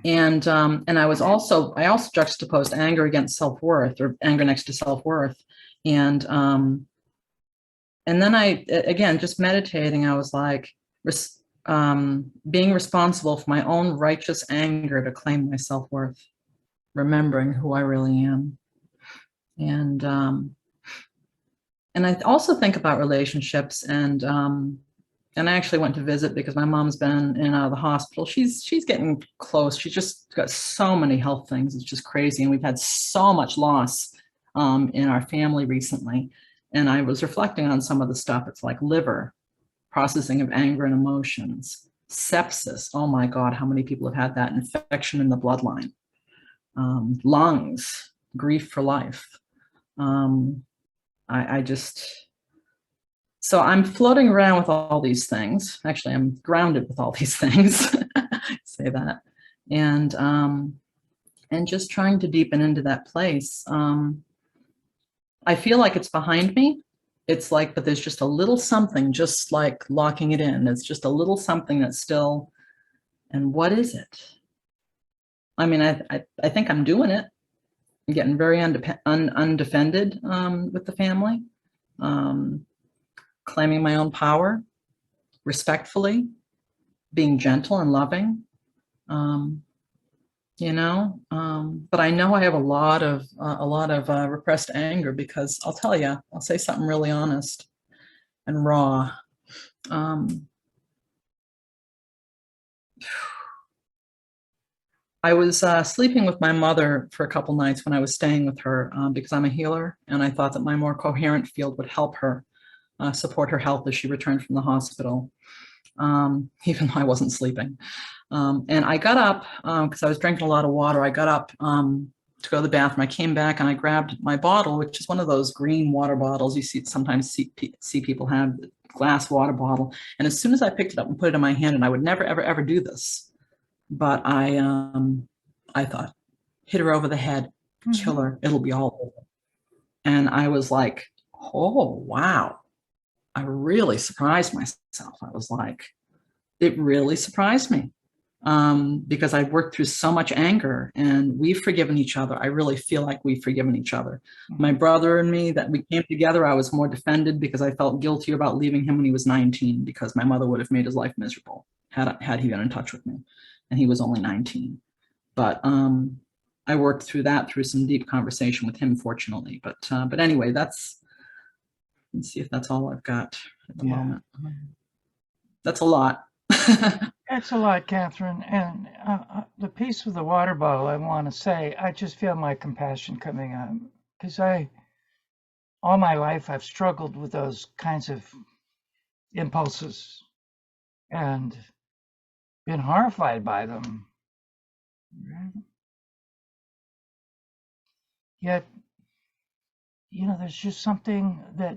And I also juxtaposed anger against self-worth, or anger next to self-worth. And then again, just meditating, I was like, being responsible for my own righteous anger to claim my self-worth, remembering who I really am. And I also think about relationships, and I actually went to visit because my mom's been in the hospital. She's getting close. She's just got so many health things. It's just crazy. And we've had so much loss in our family recently. And I was reflecting on some of the stuff. It's like liver, processing of anger and emotions, sepsis. Oh my God, how many people have had that infection in the bloodline? Lungs, grief for life. So I'm floating around with all these things. Actually, I'm grounded with all these things. Say that. And just trying to deepen into that place. I feel like it's behind me. It's like, but there's just a little something, just like locking it in. It's just a little something that's still, and what is it? I mean, I think I'm doing it. I'm getting very undefended with the family. Claiming my own power, respectfully, being gentle and loving, but I know I have a lot of repressed anger, because I'll tell you, I'll say something really honest and raw. I was sleeping with my mother for a couple nights when I was staying with her because I'm a healer, and I thought that my more coherent field would help her support her health as she returned from the hospital, even though I wasn't sleeping. And I got up because I was drinking a lot of water. I got up to go to the bathroom. I came back and I grabbed my bottle, which is one of those green water bottles you sometimes see people have, glass water bottle. And as soon as I picked it up and put it in my hand, and I would never, ever, ever do this, but I thought, hit her over the head, kill her, it'll be all over. And I was like, oh, wow. I really surprised myself. I was like, it really surprised me because I worked through so much anger, and we've forgiven each other. I really feel like we've forgiven each other. My brother and me, that we came together, I was more defended because I felt guilty about leaving him when he was 19, because my mother would have made his life miserable had he been in touch with me, and he was only 19. But I worked through that through some deep conversation with him, fortunately. But anyway, let's see if that's all I've got at the moment. That's a lot. That's a lot, Catherine. And the piece with the water bottle, I want to say, I just feel my compassion coming up, because all my life, I've struggled with those kinds of impulses and been horrified by them. Yet, there's just something that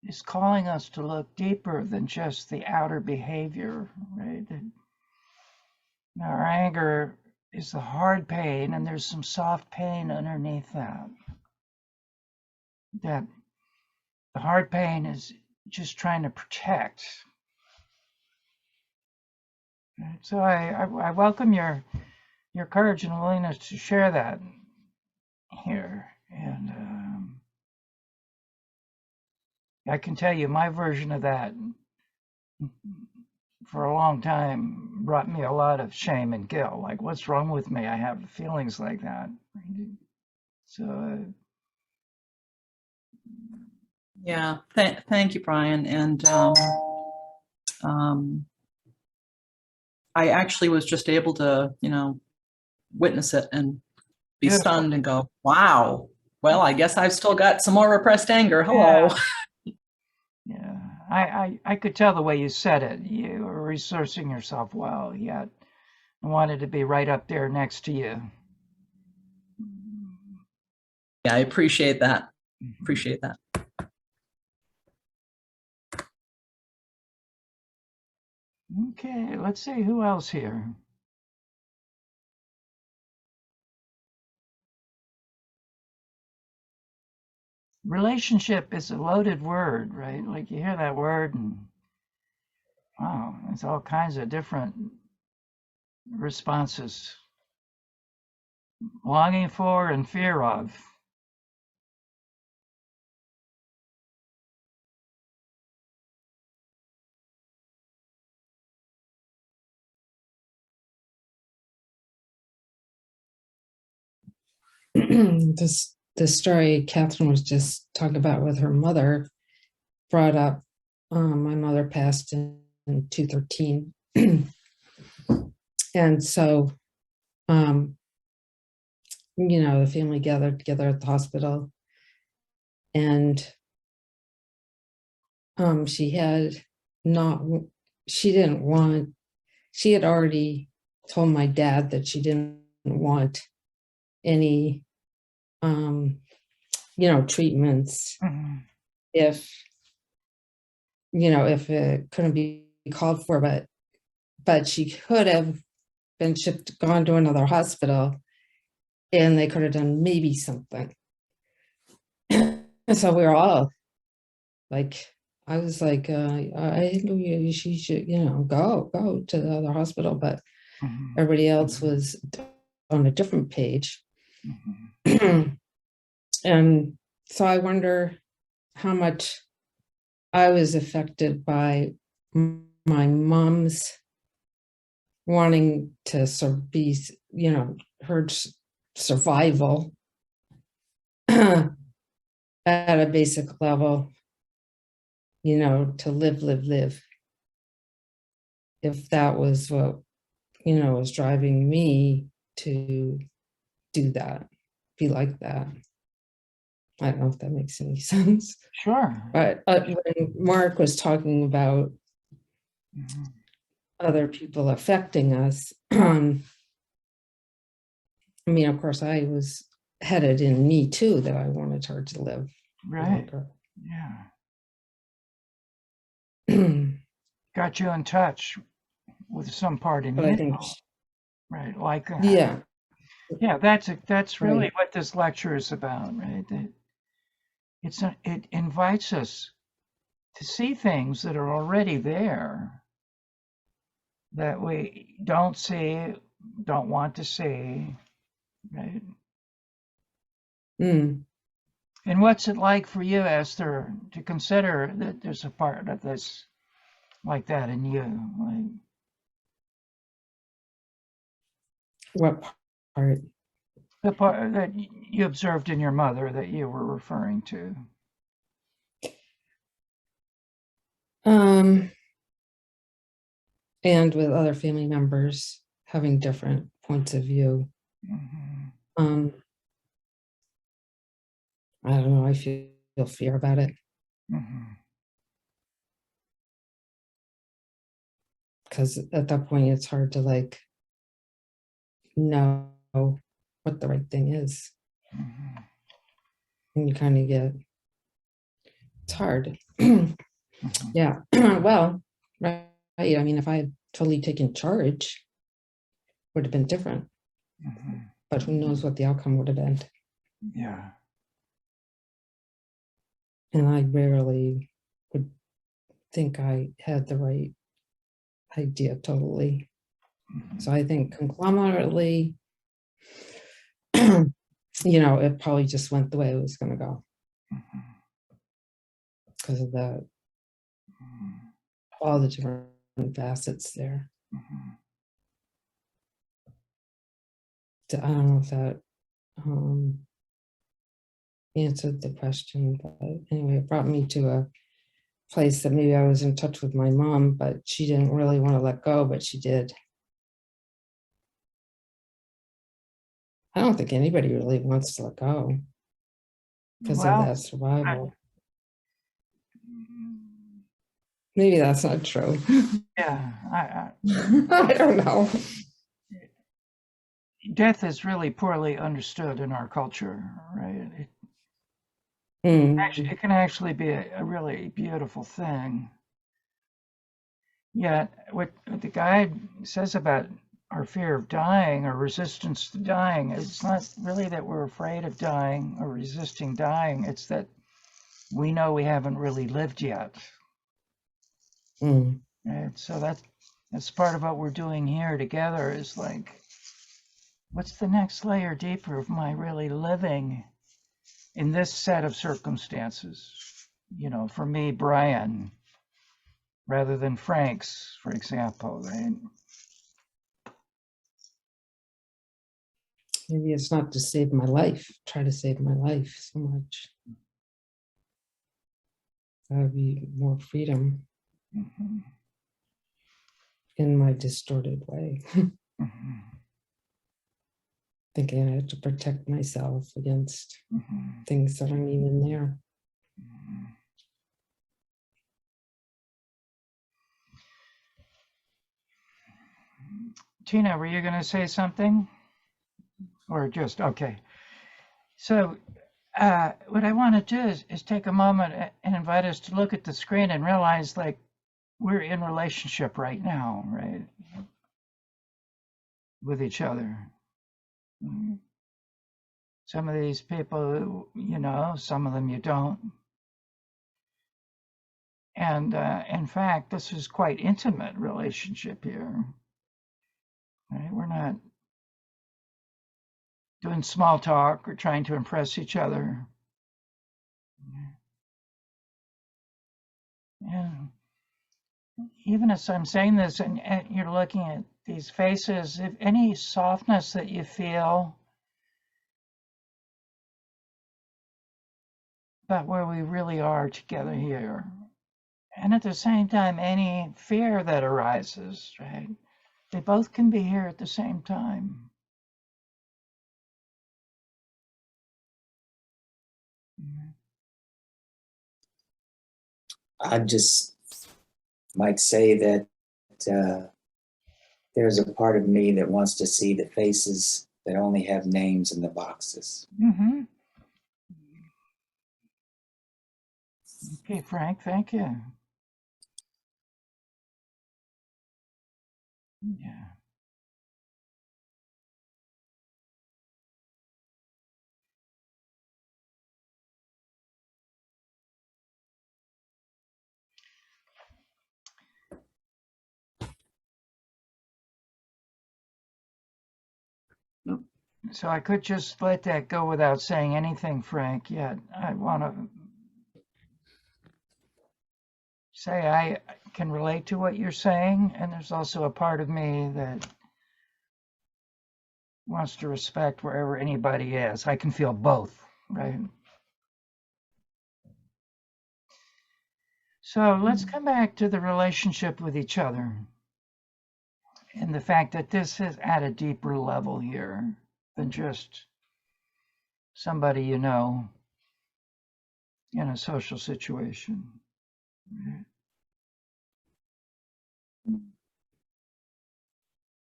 is calling us to look deeper than just the outer behavior, right? Our anger is the hard pain, and there's some soft pain underneath that. That the hard pain is just trying to protect. Right? So I welcome your courage and willingness to share that here. And I can tell you my version of that for a long time brought me a lot of shame and guilt. Like, what's wrong with me? I have feelings like that. So yeah, thank you, Brian. And I actually was just able to, witness it and be stunned and go, wow, well, I guess I've still got some more repressed anger. Hello. Yeah, I could tell the way you said it. You were resourcing yourself well, yet I wanted to be right up there next to you. Yeah, I appreciate that. Appreciate that. Okay, let's see who else here. relationship is a loaded word, right? Like you hear that word and wow, it's all kinds of different responses. Longing for and fear of. The story Catherine was just talking about with her mother brought up. My mother passed in 2013, and so the family gathered together at the hospital, and she had already told my dad that she didn't want any treatments if it couldn't be called for, but she could have been gone to another hospital and they could have done maybe something. And so we were all like, I was like, I think she should, go to the other hospital, but everybody else was on a different page. And so I wonder how much I was affected by my mom's wanting to be, her survival at a basic level, to live. If that was what, was driving me to do that, be like that. I don't know if that makes any sense. Sure. But when Mark was talking about other people affecting us, I mean, of course, I was headed in me too, that I wanted her to live Right. longer. Yeah. Got you in touch with some part in But you. I think, right. Like, yeah. Yeah, that's really Right. what this lecture is about, right? It invites us to see things that are already there that we don't see, don't want to see, right? And what's it like for you, Esther, to consider that there's a part of this like that in you? Like, What part? the part that you observed in your mother that you were referring to. And with other family members having different points of view. I don't know, I feel fear about it. Because at that point it's hard to know what the right thing is. And you kind of it's hard. Yeah, well, right. I mean, if I had totally taken charge, would have been different. But who knows what the outcome would have been. Yeah. And I rarely would think I had the right idea totally. So I think conglomerately, it probably just went the way it was going to go. Because of all the different facets there. So I don't know if that answered the question, but anyway, it brought me to a place that maybe I was in touch with my mom, but she didn't really want to let go, but she did. I don't think anybody really wants to let go because of that survival. Maybe that's not true. Yeah, I don't know. Death is really poorly understood in our culture, right? It can actually be a really beautiful thing. Yet, what the guide says about our fear of dying or resistance to dying, it's not really that we're afraid of dying or resisting dying. It's that we know we haven't really lived yet. Mm. Right? So that's part of what we're doing here together is like, what's the next layer deeper of my really living in this set of circumstances? You know, for me, Brian, rather than Frank's, for example, right? Maybe it's not to save my life, try to save my life so much. That would be more freedom Mm-hmm. in my distorted way. Mm-hmm. Thinking I have to protect myself against Mm-hmm. things that aren't even there. Mm-hmm. Tina, were you going to say something? Or just, okay. So what I want to do is take a moment and invite us to look at the screen and realize like we're in relationship right now, right? With each other. Some of these people, you know, some of them you don't. And in fact, this is quite intimate relationship here. Right? We're not doing small talk or trying to impress each other. And even as I'm saying this and you're looking at these faces, if any softness that you feel about where we really are together here, and at the same time, any fear that arises, right? They both can be here at the same time. I just might say that there's a part of me that wants to see the faces that only have names in the boxes. Mm-hmm. Okay, Frank, thank you. Yeah. So I could just let that go without saying anything, Frank, yet I want to say I can relate to what you're saying, and there's also a part of me that wants to respect wherever anybody is. I can feel both, right? So let's come back to the relationship with each other and the fact that this is at a deeper level here than just somebody you know in a social situation.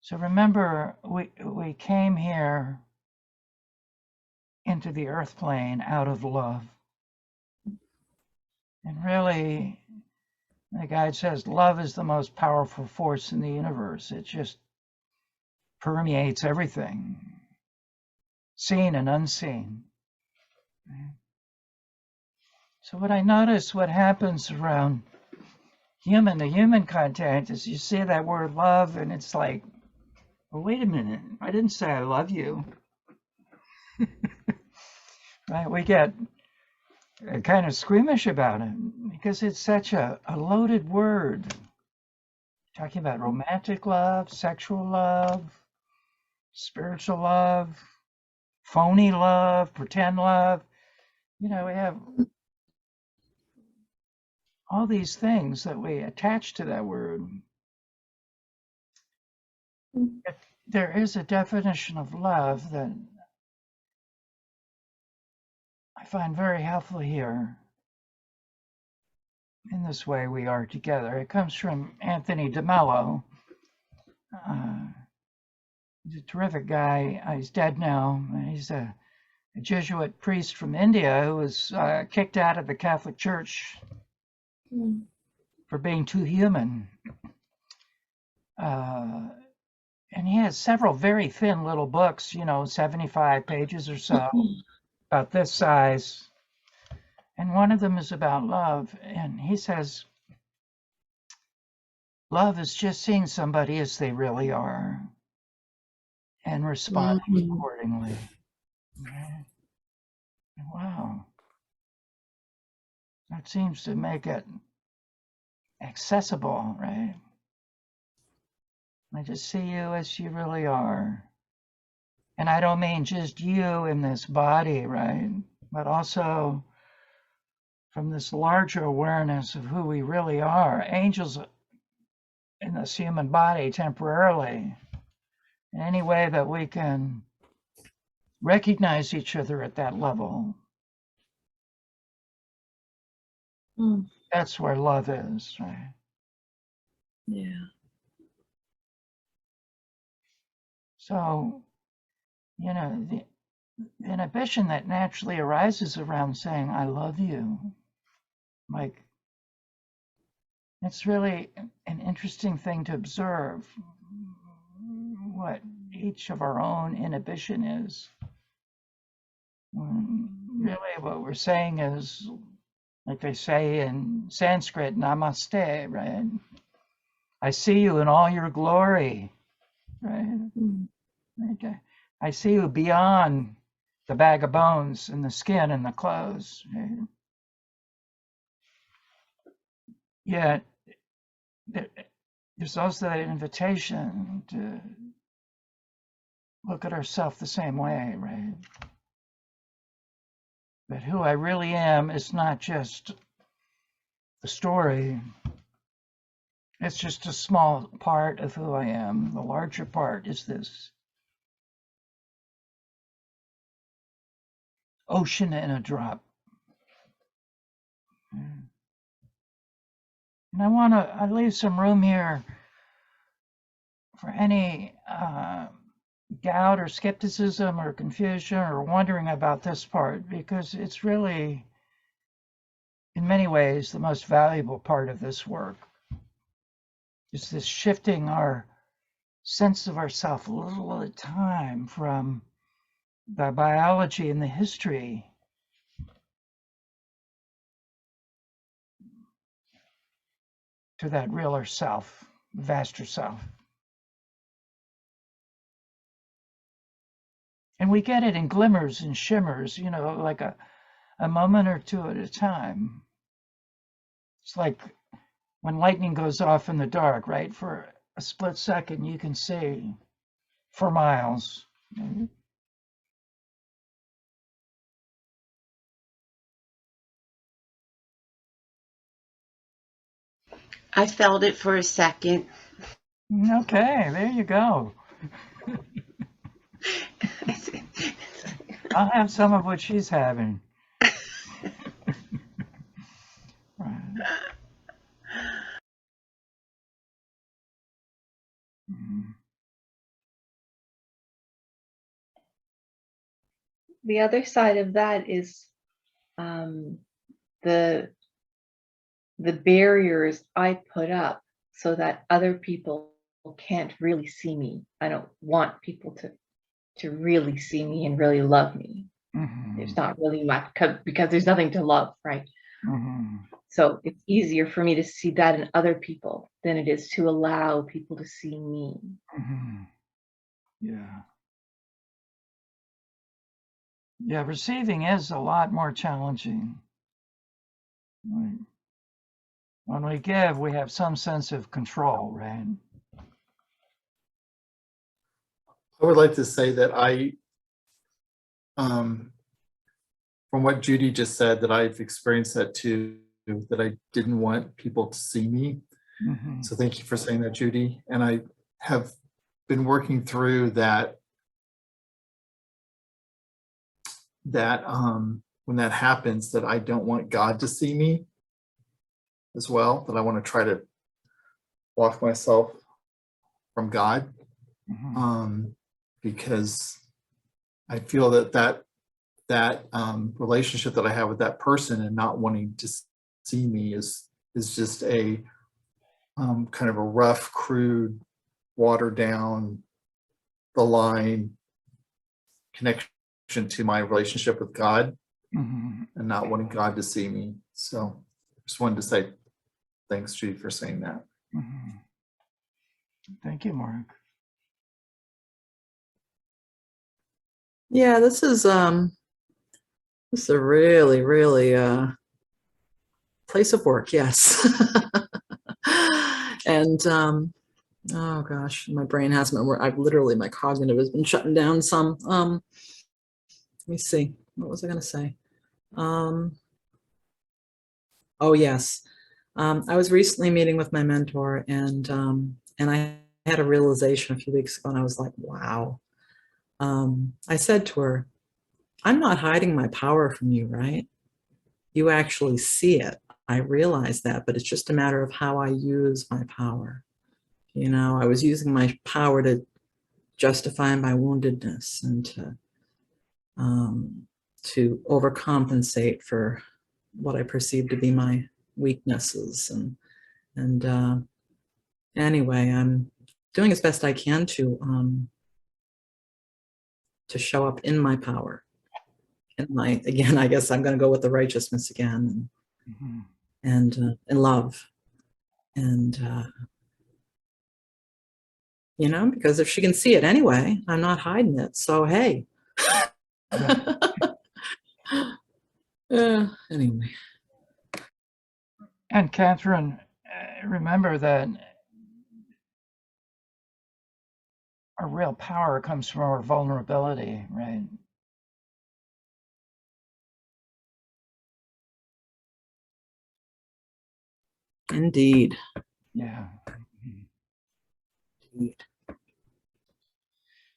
So remember, we came here into the earth plane out of love. And really, the guide says love is the most powerful force in the universe. It just permeates everything, seen and unseen. So what I notice what happens around the human contact is you see that word love and it's like, well, wait a minute, I didn't say I love you. Right? We get kind of squeamish about it because it's such a loaded word. Talking about romantic love, sexual love, spiritual love, phony love, pretend love. You know, we have all these things that we attach to that word. There is a definition of love that I find very helpful here. In this way we are together. It comes from Anthony DeMello. He's a terrific guy. He's dead now. He's a Jesuit priest from India who was kicked out of the Catholic Church for being too human. And he has several very thin little books, 75 pages or so, about this size. And one of them is about love. And he says, love is just seeing somebody as they really are and responding accordingly. Right? Wow. That seems to make it accessible, right? I just see you as you really are. And I don't mean just you in this body, right? But also from this larger awareness of who we really are, angels in this human body temporarily, in any way that we can recognize each other at that level. That's where love is, right? Yeah. So, you know, the inhibition that naturally arises around saying, I love you, like, it's really an interesting thing to observe what each of our own inhibition is. Really, what we're saying is, like they say in Sanskrit, namaste, right? I see you in all your glory, right? Okay. I see you beyond the bag of bones and the skin and the clothes. Right? Yet, there's also that invitation to look at ourselves the same way, right? But who I really am is not just the story. It's just a small part of who I am. The larger part is this ocean in a drop. And I leave some room here for any doubt or skepticism or confusion or wondering about this part, because it's really, in many ways, the most valuable part of this work. Is this shifting our sense of ourself a little at a time from the biology and the history to that realer self, vaster self. And we get it in glimmers and shimmers, you know, like a moment or two at a time. It's like when lightning goes off in the dark, right? For a split second, you can see for miles. I felt it for a second. Okay, there you go. I'll have some of what she's having. The other side of that is the barriers I put up so that other people can't really see me. I don't want people to really see me and really love me. There's not really much because there's nothing to love, right? So it's easier for me to see that in other people than it is to allow people to see me. Yeah. Yeah, receiving is a lot more challenging. When we give, we have some sense of control, right? I would like to say that from what Judy just said, that I've experienced that too, that I didn't want people to see me. So thank you for saying that, Judy. And I have been working through that when that happens, that I don't want God to see me as well, that I want to try to block myself from God, because I feel that relationship that I have with that person and not wanting to see me is just a kind of a rough, crude, watered down the line connection to my relationship with God. Mhm. and not wanting God to see me. So just wanted to say thanks, Judy, for saying that. Mhm. Thank you, Mark. Yeah, this is a really, really place of work, yes. And oh gosh, my brain hasn't been I've literally, my cognitive has been shutting down some. Let me see, what was I gonna say? Oh yes. I was recently meeting with my mentor, and I had a realization a few weeks ago, and I was like, wow. I said to her, I'm not hiding my power from you, right? You actually see it. I realize that, but it's just a matter of how I use my power. You know, I was using my power to justify my woundedness and to overcompensate for what I perceive to be my weaknesses. And anyway, I'm doing as best I can to show up in my power. And again, I guess I'm going to go with the righteousness again, Mhm. and love, and you know, because if she can see it anyway, I'm not hiding it. So hey. Yeah. Anyway. And Catherine, remember that our real power comes from our vulnerability, right? Indeed. Yeah.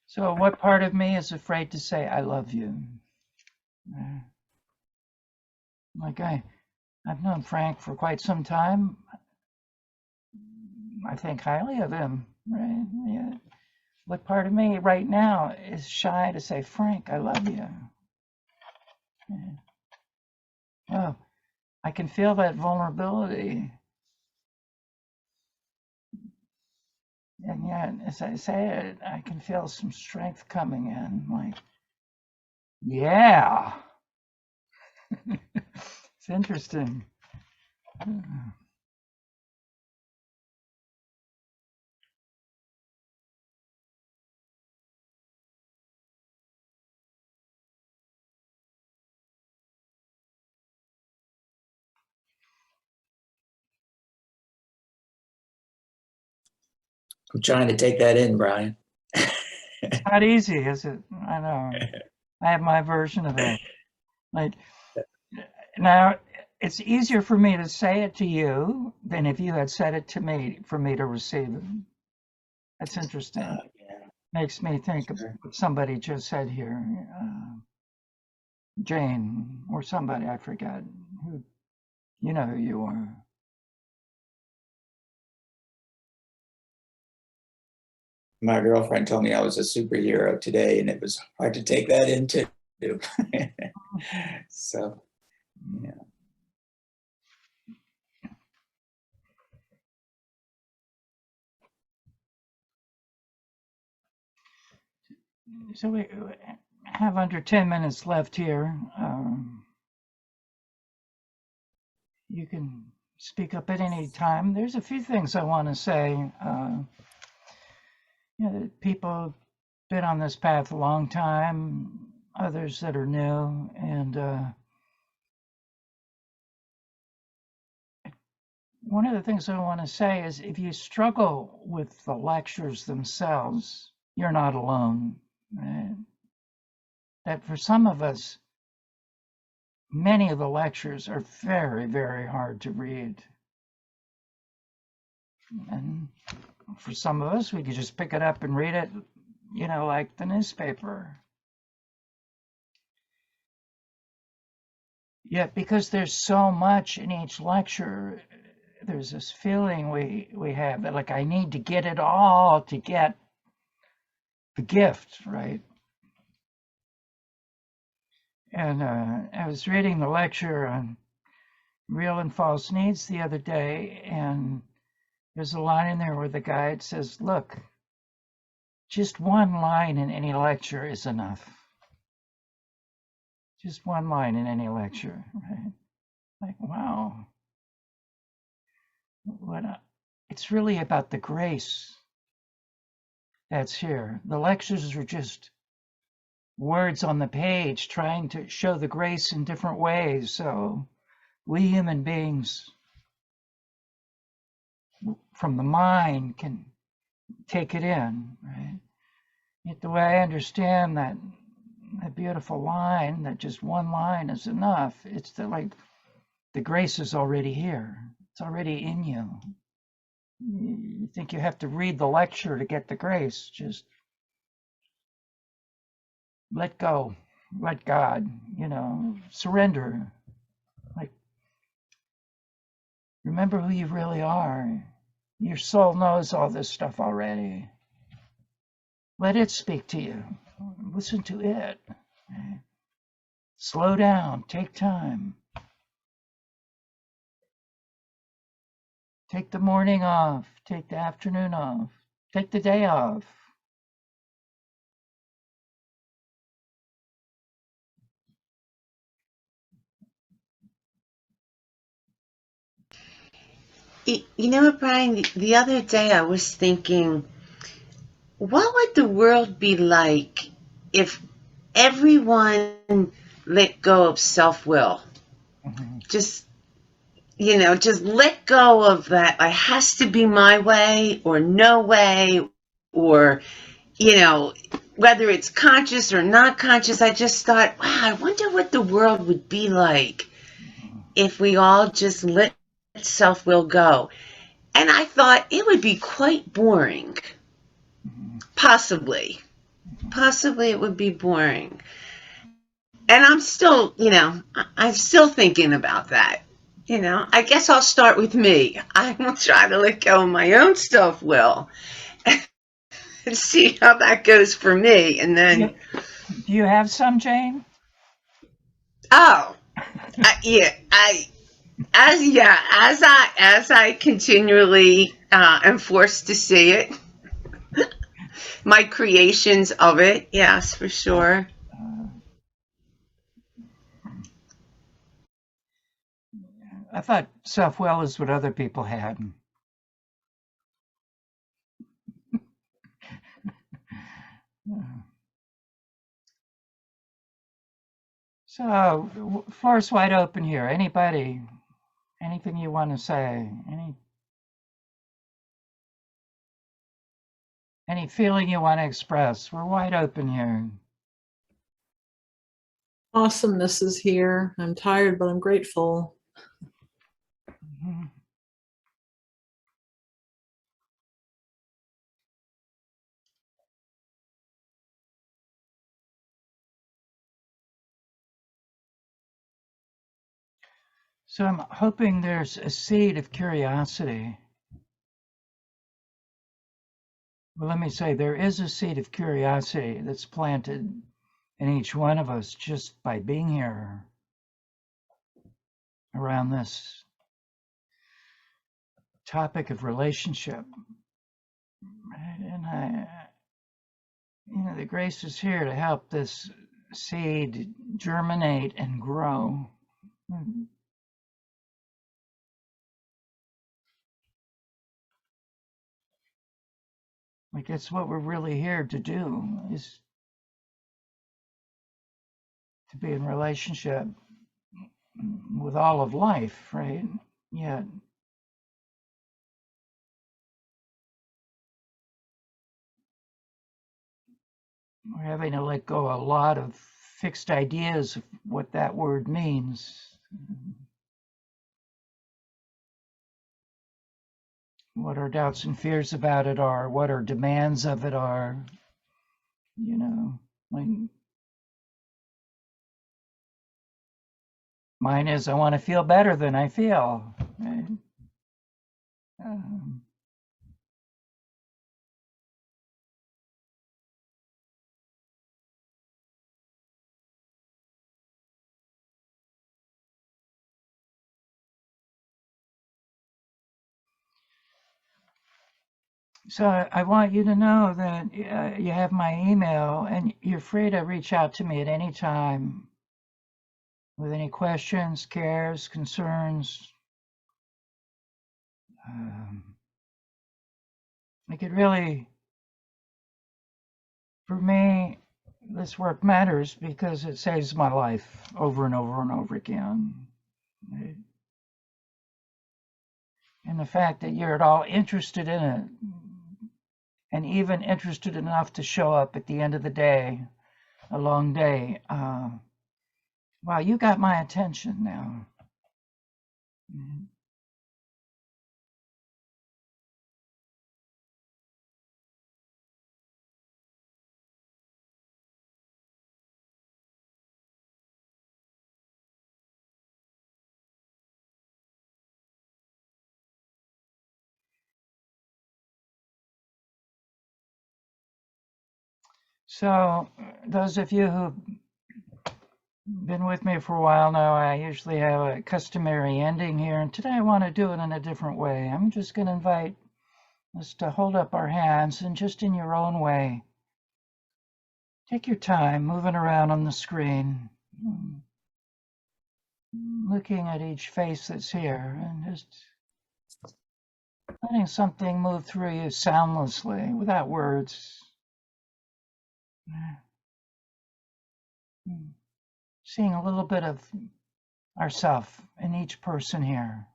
So what part of me is afraid to say I love you? Like I've known Frank for quite some time. I think highly of him, right? Yeah. What part of me right now is shy to say, Frank, I love you? Yeah. Oh, I can feel that vulnerability. And yet, as I say it, I can feel some strength coming in. Like, yeah. It's interesting. I'm trying to take that in, Brian. It's not easy, is it? I know. I have my version of it. Like, now, it's easier for me to say it to you than if you had said it to me for me to receive it. That's interesting. Yeah, Makes me think of sure. what somebody just said here. Jane or somebody, I forget. Who, you know who you are. My girlfriend told me I was a superhero today, and it was hard to take that in too. So, yeah. So we have under 10 minutes left here. You can speak up at any time. There's a few things I want to say. You know, people been on this path a long time, others that are new, and one of the things I want to say is if you struggle with the lectures themselves, you're not alone. Right? That for some of us, many of the lectures are very, very hard to read. And for some of us, we could just pick it up and read it, you know, like the newspaper. Yet because there's so much in each lecture, there's this feeling we have that like I need to get it all to get the gift, right? And I was reading the lecture on real and false needs the other day, and there's a line in there where the guide says, look, just one line in any lecture is enough. Just one line in any lecture, right? Like, wow. It's really about the grace that's here. The lectures are just words on the page trying to show the grace in different ways. So we human beings from the mind can take it in, right? Yet the way I understand that beautiful line, that just one line is enough, it's like the grace is already here. It's already in you. You think you have to read the lecture to get the grace. Just let go, let God, surrender. Like, remember who you really are. Your soul knows all this stuff already. Let it speak to you. Listen to it. Slow down, take time. Take the morning off, take the afternoon off, take the day off. You know what, Brian? The other day I was thinking, what would the world be like if everyone let go of self-will? Just let go of that. It has to be my way or no way, or, whether it's conscious or not conscious. I just thought, wow, I wonder what the world would be like if we all just let self-will go. And I thought it would be quite boring. Possibly it would be boring. And I'm still thinking about that. I guess I'll start with me. I will try to let go of my own self-will and see how that goes for me. And then, do you have some, Jane? Oh, as I continually am forced to see it, my creations of it, yes, for sure. I thought self-will is what other people had. So, floor's wide open here. Anybody, anything you want to say? Any feeling you want to express? We're wide open here. Awesomeness is here. I'm tired, but I'm grateful. So I'm hoping there's a seed of curiosity. Well, let me say, there is a seed of curiosity that's planted in each one of us just by being here around this topic of relationship. And the grace is here to help this seed germinate and grow. Like, it's what we're really here to do, is to be in relationship with all of life, right? Yet we're having to let go a lot of fixed ideas of what that word means. What our doubts and fears about it are, what our demands of it are, like mine is, I want to feel better than I feel, right? So I want you to know that you have my email, and you're free to reach out to me at any time. with any questions, cares, concerns. It could really, for me, this work matters because it saves my life over and over and over again. And the fact that you're at all interested in it, and even interested enough to show up at the end of the day, a long day. Wow, you got my attention now. So those of you who've been with me for a while now, I usually have a customary ending here, and today I want to do it in a different way. I'm just going to invite us to hold up our hands and just in your own way, take your time moving around on the screen, looking at each face that's here, and just letting something move through you soundlessly, without words. Seeing a little bit of ourself in each person here.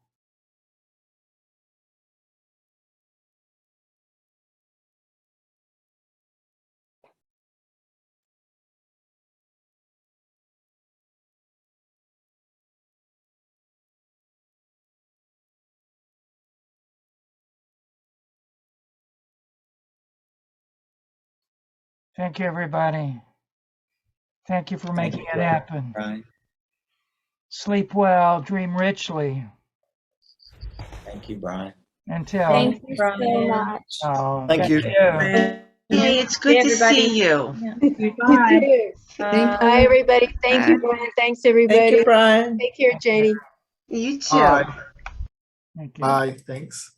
Thank you, everybody. Thank you for Thank making you, it Brian. happen. Brian, Sleep well, dream richly. thank you, Brian. Until. Thank you so Brian. much. Oh, Thank you. Brian. Hey, it's good to everybody. see you. Bye. Hi, everybody. Thank you, Brian. Thanks, everybody. Thank you, Brian. Take care, Janie. You too. Bye. Thank you. Bye. Thanks.